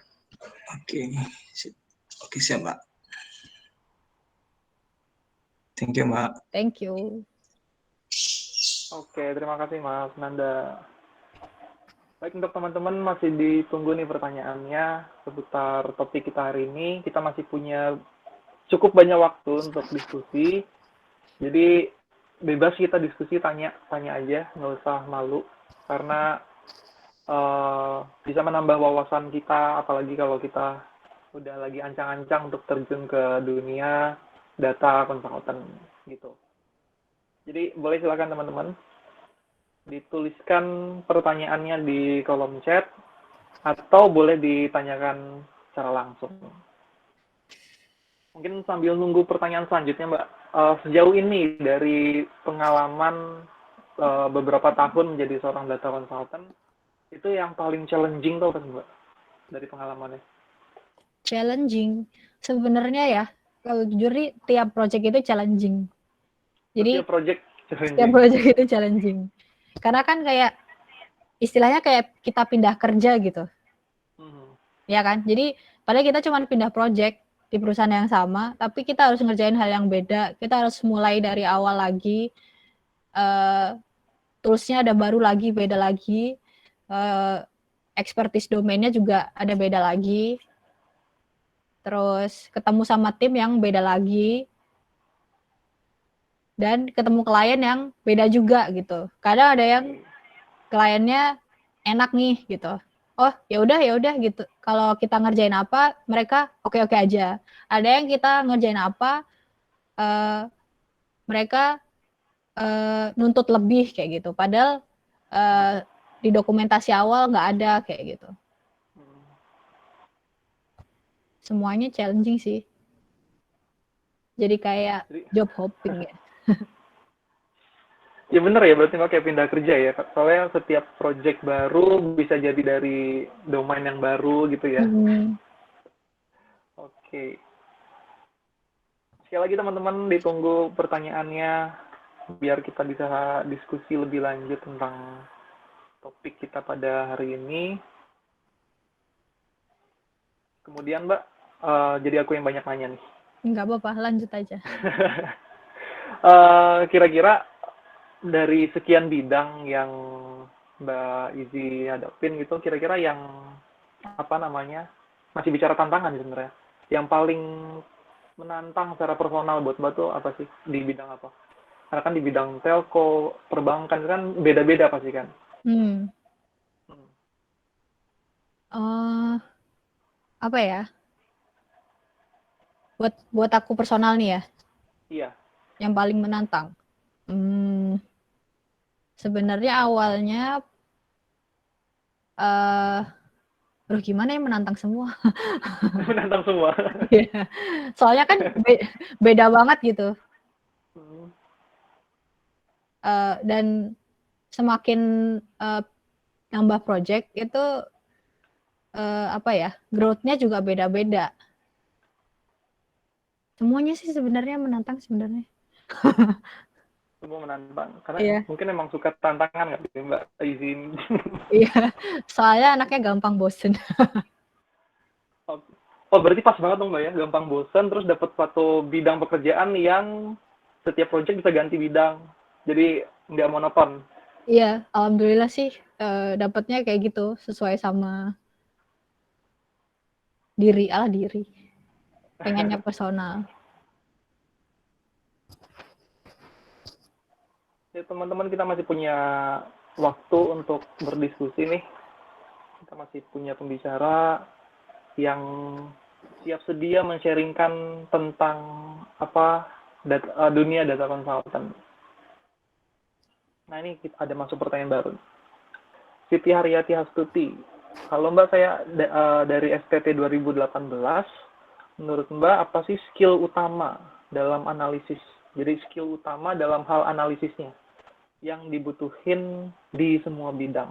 Oke, siap Mbak. Thank you Mbak. Thank you. Oke, terima kasih Mas Nanda. Baik, untuk teman-teman masih ditunggu nih pertanyaannya seputar topik kita hari ini. Kita masih punya cukup banyak waktu untuk diskusi. Jadi bebas kita diskusi, tanya aja, nggak usah malu. Karena bisa menambah wawasan kita, apalagi kalau kita udah lagi ancang-ancang untuk terjun ke dunia data konsultan gitu. Jadi boleh silakan teman-teman dituliskan pertanyaannya di kolom chat atau boleh ditanyakan secara langsung. Mungkin sambil nunggu pertanyaan selanjutnya, Mbak, sejauh ini dari pengalaman beberapa tahun menjadi seorang data consultant, itu yang paling challenging tuh apa sih, Mbak, dari pengalamannya? Challenging. Sebenarnya ya, kalau jujur nih, tiap project itu challenging. Jadi Setiap project setiap challenging. project itu challenging. Karena kan kayak istilahnya kayak kita pindah kerja gitu. Ya kan? Jadi padahal kita cuma pindah project di perusahaan yang sama, tapi kita harus ngerjain hal yang beda. Kita harus mulai dari awal lagi. Toolsnya ada baru lagi, beda lagi. Expertise domainnya juga ada beda lagi. Terus ketemu sama tim yang beda lagi. Dan ketemu klien yang beda juga gitu. Kadang ada yang kliennya enak nih gitu. Oh, ya udah gitu. Kalau kita ngerjain apa, mereka oke-oke aja. Ada yang kita ngerjain apa, mereka nuntut lebih kayak gitu. Padahal di dokumentasi awal nggak ada kayak gitu. Semuanya challenging sih. Jadi kayak job hopping ya. Ya bener ya, berarti Mbak kayak pindah kerja ya. Soalnya setiap project baru bisa jadi dari domain yang baru gitu ya. Oke. Sekali lagi teman-teman ditunggu pertanyaannya biar kita bisa diskusi lebih lanjut tentang topik kita pada hari ini. Kemudian Mbak, jadi aku yang banyak nanya nih. Nggak apa-apa, lanjut aja. Kira-kira dari sekian bidang yang Mbak Izzy hadapin gitu, kira-kira yang apa namanya, masih bicara tantangan sebenarnya, yang paling menantang secara personal buat Mbak tuh apa sih, di bidang apa? Karena kan di bidang telco, perbankan kan beda-beda pasti kan. Apa ya? Buat aku personal nih ya. Iya. Yang paling menantang. Sebenarnya awalnya gimana ya, menantang semua. Menantang semua. Yeah. Soalnya kan beda banget gitu. Dan semakin nambah project itu apa ya, growth-nya juga beda-beda. Semuanya sih sebenarnya menantang sebenarnya. Semua menantang, karena mungkin emang suka tantangan nggak sih Mbak Izzy? Iya, soalnya anaknya gampang bosen. Oh, berarti pas banget dong Mbak ya, gampang bosen, terus dapat suatu bidang pekerjaan yang setiap project bisa ganti bidang, jadi nggak monoton. Iya, alhamdulillah sih dapatnya kayak gitu, sesuai sama diri, pengennya personal. Ya teman-teman, kita masih punya waktu untuk berdiskusi nih. Kita masih punya pembicara yang siap sedia men-sharingkan tentang apa dunia data consultant. Nah ini ada masuk pertanyaan baru. Siti Haryati Hastuti. Kalau Mbak, saya dari STT 2018, menurut Mbak apa sih skill utama dalam analisis? Jadi skill utama dalam hal analisisnya yang dibutuhin di semua bidang.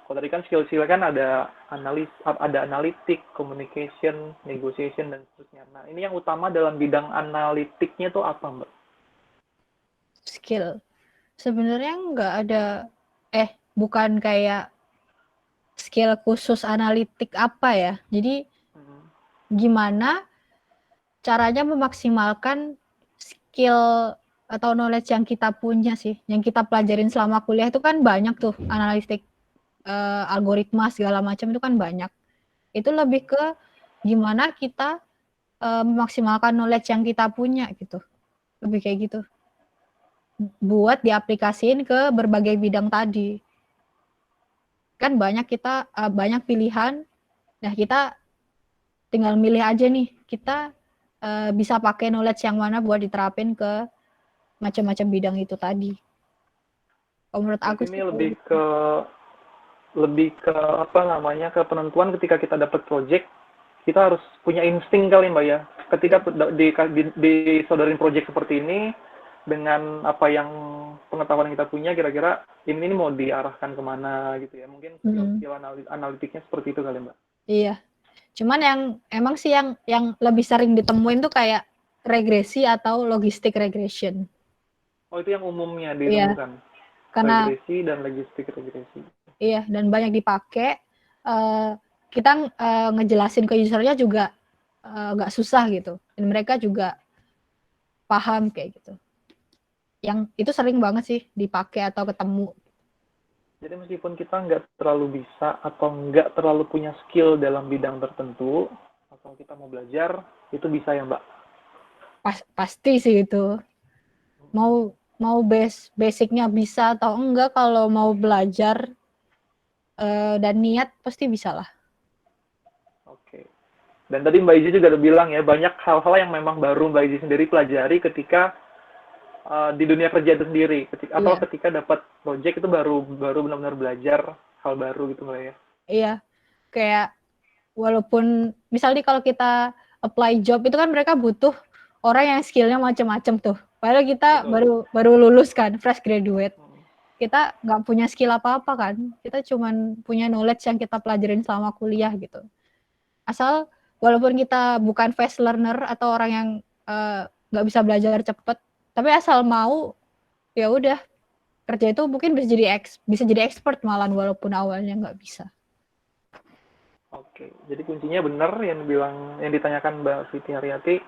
Kalau tadi kan skill-skill kan ada analitik, communication, negotiation, dan seterusnya. Nah, ini yang utama dalam bidang analitiknya tuh apa, Mbak? Skill. Sebenarnya nggak ada, bukan kayak skill khusus analitik apa ya. Jadi, gimana caranya memaksimalkan skill atau knowledge yang kita punya sih, yang kita pelajarin selama kuliah itu kan banyak tuh, analitik, algoritma segala macam itu kan banyak. Itu lebih ke gimana kita memaksimalkan knowledge yang kita punya gitu, lebih kayak gitu. Buat diaplikasiin ke berbagai bidang tadi. Kan banyak pilihan, nah kita tinggal milih aja nih, kita bisa pakai knowledge yang mana buat diterapin ke macam-macam bidang itu tadi. Kalau menurut aku Ini sih lebih ke apa namanya, ke penentuan ketika kita dapat project, kita harus punya insting kali Mbak ya. Ketika disodorin project seperti ini, dengan apa yang pengetahuan yang kita punya, kira-kira ini mau diarahkan kemana gitu ya. Mungkin skill analitiknya seperti itu kali Mbak. Iya. Cuman yang emang sih yang lebih sering ditemuin tuh kayak regresi atau logistic regression. Oh, itu yang umumnya ditemukan. Karena Regresi dan logistik regresi. iya, dan banyak dipakai. Kita ngejelasin ke usernya juga nggak susah gitu. Dan mereka juga paham kayak gitu. Yang itu sering banget sih dipakai atau ketemu. Jadi meskipun kita nggak terlalu bisa atau nggak terlalu punya skill dalam bidang tertentu, atau kita mau belajar, itu bisa ya Mbak? Pasti sih itu. Mau basicnya bisa atau enggak, kalau mau belajar dan niat pasti bisa lah. Oke. Dan tadi Mbak Izzy juga udah bilang ya, banyak hal-hal yang memang baru Mbak Izzy sendiri pelajari ketika di dunia kerja itu sendiri. Ketika dapat project itu baru benar-benar belajar hal baru gitu Mbak ya. Iya. Kayak walaupun misalnya kalau kita apply job itu kan mereka butuh orang yang skillnya macam-macam tuh. Padahal kita baru lulus kan, fresh graduate. Kita nggak punya skill apa-apa kan. Kita cuman punya knowledge yang kita pelajarin selama kuliah gitu. Asal walaupun kita bukan fast learner atau orang yang nggak bisa belajar cepet, tapi asal mau, ya udah, kerja itu mungkin bisa jadi expert malahan walaupun awalnya nggak bisa. Oke, jadi kuncinya benar yang ditanyakan Mbak Siti Haryati,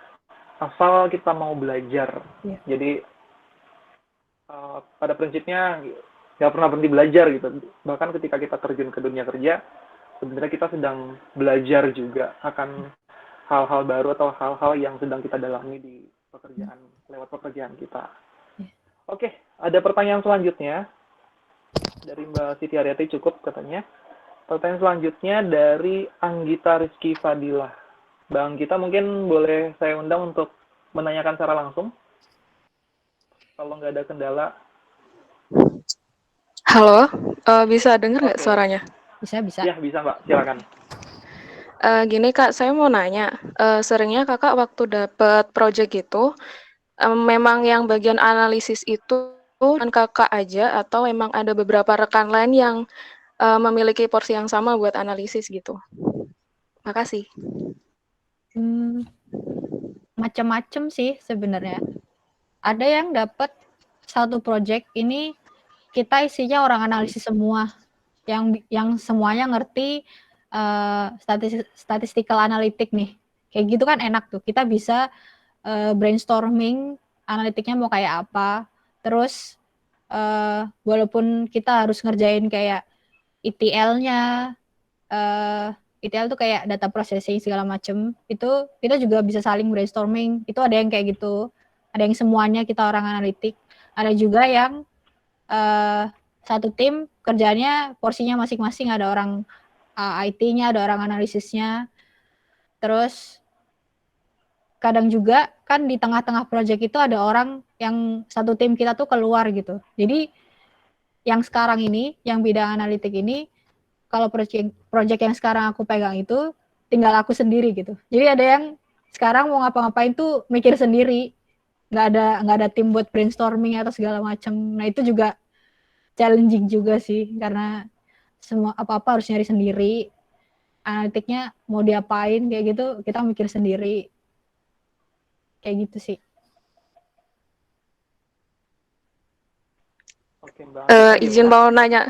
asal kita mau belajar. Yeah. Jadi pada prinsipnya nggak pernah berhenti belajar gitu. Bahkan ketika kita terjun ke dunia kerja, sebenarnya kita sedang belajar juga akan hal-hal baru atau hal-hal yang sedang kita dalami di pekerjaan, lewat pekerjaan kita. Oke, ada pertanyaan selanjutnya dari Mbak Siti Haryati, cukup katanya. Pertanyaan selanjutnya dari Anggita Rizky Fadilah. Bang Gita, mungkin boleh saya undang untuk menanyakan secara langsung? Kalau nggak ada kendala. Halo, bisa dengar nggak suaranya? Bisa. Ya, bisa Mbak, silakan. Gini Kak, saya mau nanya, seringnya Kakak waktu dapat project itu, memang yang bagian analisis itu kan Kakak aja atau memang ada beberapa rekan lain yang memiliki porsi yang sama buat analisis gitu? Makasih. Macam-macam sih sebenarnya. Ada yang dapat satu project ini kita isinya orang analisis semua, yang semuanya ngerti statistical analytic nih. Kayak gitu kan enak tuh. Kita bisa brainstorming analitiknya mau kayak apa. Terus walaupun kita harus ngerjain kayak ETL-nya, ETL tuh kayak data processing segala macem, itu kita juga bisa saling brainstorming. Itu ada yang kayak gitu, ada yang semuanya kita orang analitik, ada juga yang satu tim kerjanya porsinya masing-masing, ada orang IT-nya, ada orang analisisnya. Terus kadang juga kan di tengah-tengah project itu ada orang yang satu tim kita tuh keluar gitu. Jadi yang sekarang ini, yang bidang analitik ini, kalau project yang sekarang aku pegang itu tinggal aku sendiri gitu. Jadi ada yang sekarang mau ngapa-ngapain tuh mikir sendiri, nggak ada tim buat brainstorming atau segala macam. Nah itu juga challenging juga sih, karena semua apa-apa harus nyari sendiri. Analitiknya mau diapain kayak gitu, kita mikir sendiri. Kayak gitu sih. Oke, Mbak. Izin mau nanya,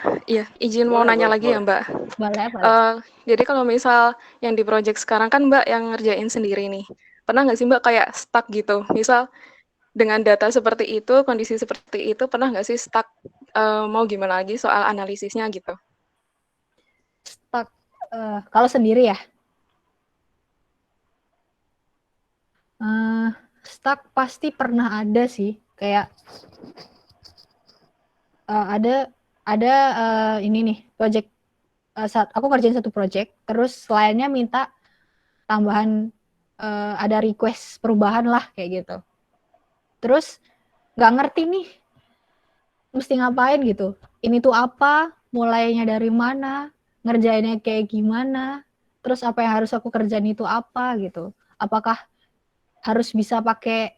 mau nanya lagi ya Mbak. Boleh. Jadi kalau misal yang di project sekarang kan Mbak yang ngerjain sendiri nih, pernah nggak sih Mbak kayak stuck gitu? Misal dengan data seperti itu, kondisi seperti itu, pernah nggak sih stuck, mau gimana lagi soal analisisnya gitu? Stuck, kalau sendiri ya? Stuck pasti pernah ada sih, kayak ada ini nih project, saat aku kerjain satu project, terus kliennya minta tambahan, ada request perubahan lah kayak gitu. Terus nggak ngerti nih mesti ngapain gitu. Ini tuh apa, mulainya dari mana, ngerjainnya kayak gimana, terus apa yang harus aku kerjain itu apa gitu. Apakah harus bisa pakai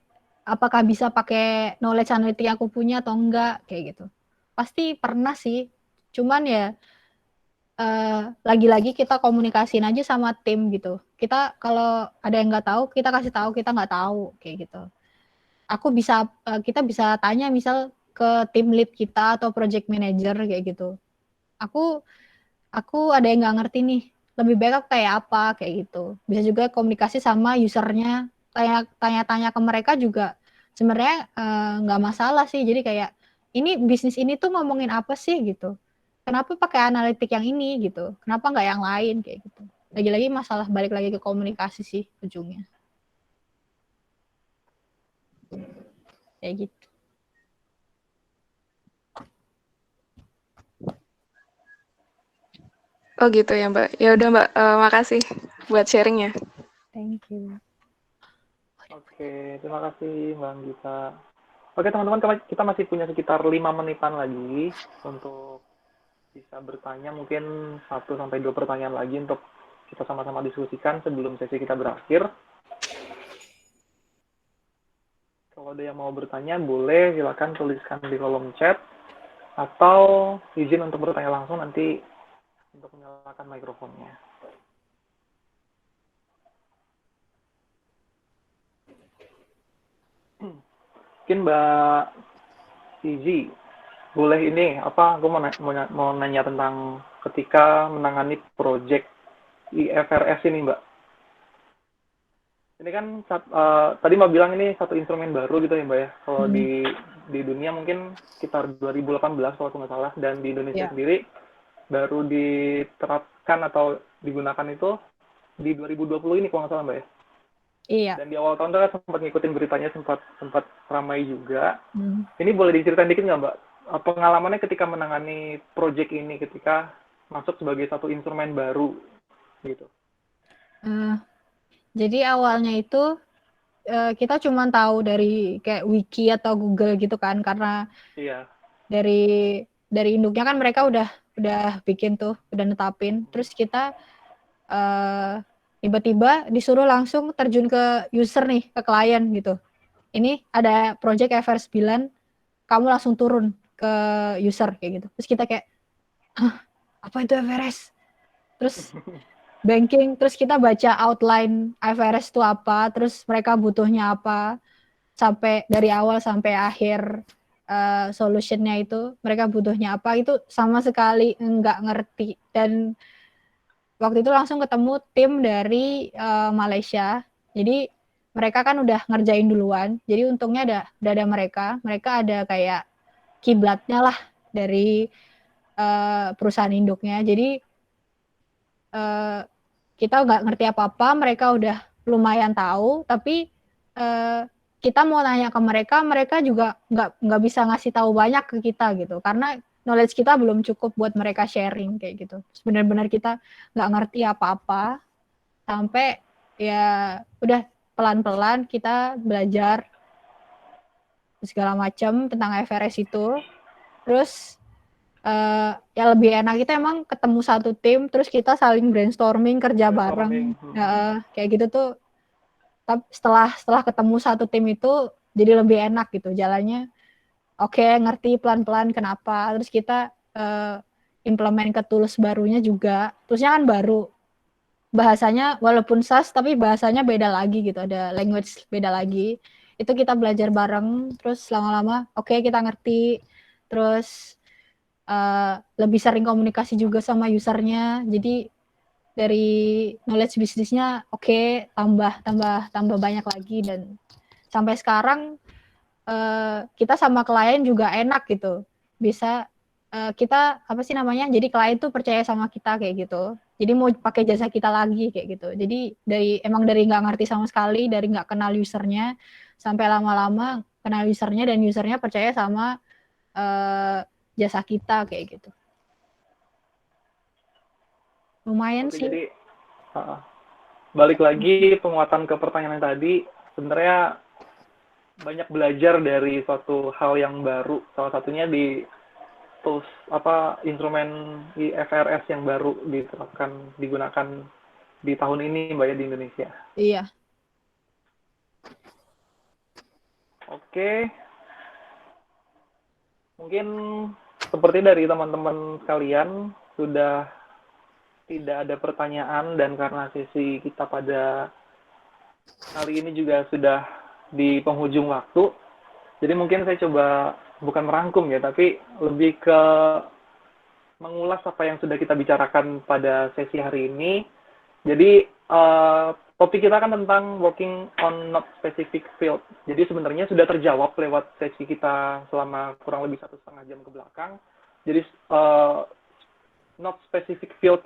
apakah bisa pakai knowledge analytic yang aku punya atau enggak kayak gitu. Pasti pernah sih. Cuman ya lagi-lagi kita komunikasiin aja sama tim gitu. Kita kalau ada yang nggak tahu, kita kasih tahu kita nggak tahu kayak gitu. Kita bisa tanya misal ke tim lead kita atau project manager kayak gitu. Aku aku ada yang nggak ngerti nih, lebih baik aku kayak apa kayak gitu. Bisa juga komunikasi sama usernya, tanya-tanya ke mereka juga sebenarnya nggak masalah sih. Jadi kayak ini bisnis ini tuh ngomongin apa sih gitu. Kenapa pakai analitik yang ini gitu? Kenapa nggak yang lain kayak gitu? Lagi-lagi masalah balik lagi ke komunikasi sih ujungnya. Kayak gitu. Oh gitu ya Mbak. Ya udah Mbak, makasih buat sharingnya. Thank you. Oke, terima kasih Mbak Anggita. Oke teman-teman, kita masih punya sekitar 5 menitan lagi untuk bisa bertanya, mungkin 1-2 pertanyaan lagi untuk kita sama-sama diskusikan sebelum sesi kita berakhir. Kalau ada yang mau bertanya, boleh silakan tuliskan di kolom chat, atau izin untuk bertanya langsung nanti untuk menyalakan mikrofonnya. Mungkin Mbak Izi, boleh ini, aku mau nanya tentang ketika menangani proyek IFRS ini Mbak. Ini kan tadi Mbak bilang ini satu instrumen baru gitu ya Mbak ya. Kalau di dunia mungkin sekitar 2018 kalau aku nggak salah, dan di Indonesia sendiri baru diterapkan atau digunakan itu di 2020 ini kalau nggak salah Mbak ya. Iya. Dan di awal tahun kan sempat ngikutin beritanya, sempat ramai juga. Ini boleh diceritain dikit nggak Mbak? Pengalamannya ketika menangani proyek ini ketika masuk sebagai satu instrumen baru gitu. Jadi awalnya itu kita cuma tahu dari kayak wiki atau Google gitu kan, karena dari induknya kan mereka udah bikin tuh, udah netapin. Terus kita tiba-tiba disuruh langsung terjun ke user nih, ke klien gitu. Ini ada project FR 9, kamu langsung turun ke user kayak gitu. Terus kita kayak, hah, apa itu FRS? Terus banking, terus kita baca outline IFRS itu apa, terus mereka butuhnya apa, sampai dari awal sampai akhir solutionnya itu mereka butuhnya apa, itu sama sekali nggak ngerti. Dan waktu itu langsung ketemu tim dari Malaysia, jadi mereka kan udah ngerjain duluan, jadi untungnya udah ada mereka ada kayak kiblatnya lah dari perusahaan induknya. Jadi kita nggak ngerti apa-apa, mereka udah lumayan tahu, tapi kita mau nanya ke mereka, mereka juga nggak bisa ngasih tahu banyak ke kita gitu, karena knowledge kita belum cukup buat mereka sharing kayak gitu. Benar-benar kita nggak ngerti apa-apa, sampai ya udah pelan-pelan kita belajar segala macam tentang IFRS itu. Terus ya lebih enak itu emang ketemu satu tim, terus kita saling brainstorming, kerja bareng, kayak gitu tuh. Tapi setelah ketemu satu tim itu jadi lebih enak gitu jalannya. Oke, ngerti pelan-pelan kenapa. Terus kita implement ke tools barunya juga. Toolsnya kan baru, bahasanya walaupun SAS tapi bahasanya beda lagi gitu, ada language beda lagi. Itu kita belajar bareng, terus lama-lama oke, kita ngerti. Terus lebih sering komunikasi juga sama usernya, jadi dari knowledge bisnisnya tambah banyak lagi. Dan sampai sekarang kita sama klien juga enak gitu, bisa kita apa sih namanya, jadi klien tuh percaya sama kita kayak gitu, jadi mau pakai jasa kita lagi kayak gitu. Jadi dari nggak ngerti sama sekali, dari nggak kenal usernya, sampai lama-lama kenal usernya dan usernya percaya sama jasa kita kayak gitu. Lumayan sih. Jadi balik lagi penguatan ke pertanyaan tadi, sebenarnya banyak belajar dari suatu hal yang baru. Salah satunya di tools instrumen IFRS yang baru digunakan di tahun ini Mbak ya di Indonesia. Iya. Oke. Mungkin seperti dari teman-teman sekalian sudah tidak ada pertanyaan dan karena sesi kita pada hari ini juga sudah di penghujung waktu. Jadi mungkin saya coba bukan merangkum ya, tapi lebih ke mengulas apa yang sudah kita bicarakan pada sesi hari ini. Jadi topik kita kan tentang working on not specific field. Jadi sebenarnya sudah terjawab lewat sesi kita selama kurang lebih 1,5 jam ke belakang. Jadi not specific field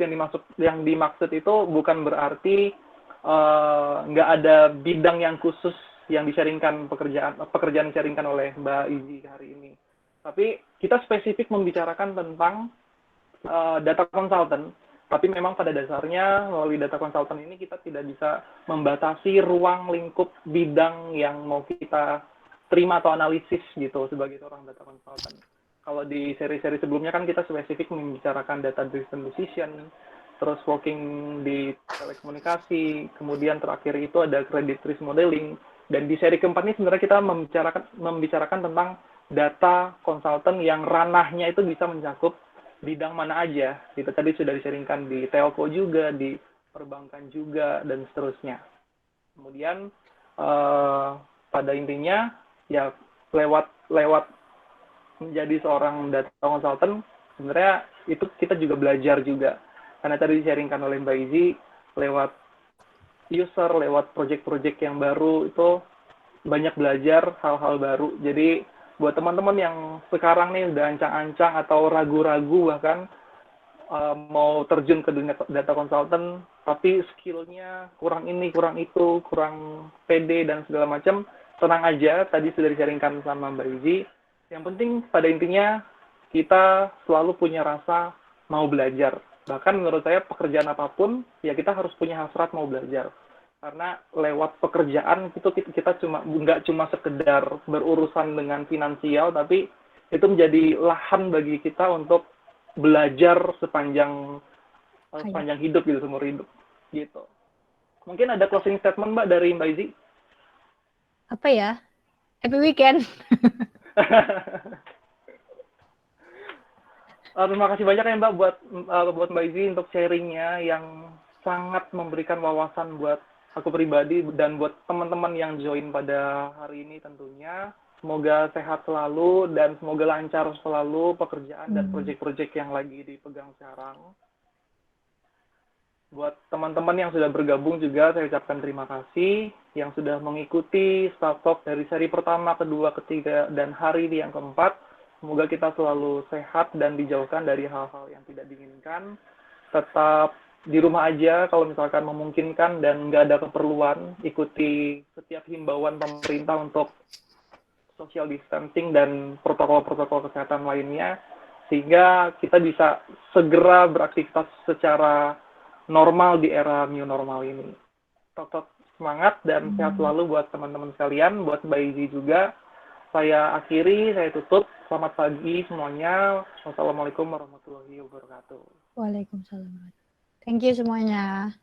yang dimaksud itu bukan berarti nggak ada bidang yang khusus yang di-sharingkan pekerjaan di-sharingkan oleh Mbak Izzy hari ini. Tapi kita spesifik membicarakan tentang data consultant, tapi memang pada dasarnya melalui data consultant ini kita tidak bisa membatasi ruang lingkup bidang yang mau kita terima atau analisis gitu sebagai seorang data consultant. Kalau di seri-seri sebelumnya kan kita spesifik membicarakan data driven decision, terus working di telekomunikasi, kemudian terakhir itu ada credit risk modeling, dan di seri keempat ini sebenarnya kita membicarakan tentang data consultant yang ranahnya itu bisa mencakup bidang mana aja. Itu tadi sudah di-sharingkan di telco juga, di perbankan juga, dan seterusnya. Kemudian pada intinya ya lewat menjadi seorang data consultant sebenarnya itu kita juga belajar juga. Karena tadi di-sharingkan oleh Mbak Izzy lewat user, lewat project-project yang baru itu banyak belajar hal-hal baru. Jadi buat teman-teman yang sekarang nih udah ancang-ancang atau ragu-ragu bahkan mau terjun ke dunia data consultant, tapi skillnya kurang ini, kurang itu, kurang pede dan segala macam, tenang aja. Tadi sudah di-sharingkan sama Mbak Izzy. Yang penting pada intinya kita selalu punya rasa mau belajar. Bahkan menurut saya pekerjaan apapun, ya kita harus punya hasrat mau belajar. Karena lewat pekerjaan itu kita nggak cuma sekedar berurusan dengan finansial, tapi itu menjadi lahan bagi kita untuk belajar sepanjang hidup gitu, seumur hidup gitu. Mungkin ada closing statement Mbak dari Mbak Izzy? Apa ya? Happy weekend. Terima kasih banyak ya Mbak buat Mbak Izzy untuk sharingnya yang sangat memberikan wawasan buat aku pribadi dan buat teman-teman yang join pada hari ini tentunya. Semoga sehat selalu dan semoga lancar selalu pekerjaan dan proyek-proyek yang lagi dipegang sekarang. Buat teman-teman yang sudah bergabung juga saya ucapkan terima kasih yang sudah mengikuti Staff Talk dari seri pertama, kedua, ketiga, dan hari ini yang keempat. Semoga kita selalu sehat dan dijauhkan dari hal-hal yang tidak diinginkan. Tetap di rumah aja kalau misalkan memungkinkan dan nggak ada keperluan. Ikuti setiap himbauan pemerintah untuk social distancing dan protokol-protokol kesehatan lainnya. Sehingga kita bisa segera beraktivitas secara normal di era new normal ini. Tetap semangat dan sehat selalu buat teman-teman sekalian, buat Mbak Izzy juga. Saya akhiri, saya tutup. Selamat pagi semuanya. Wassalamualaikum warahmatullahi wabarakatuh. Waalaikumsalam. Thank you semuanya.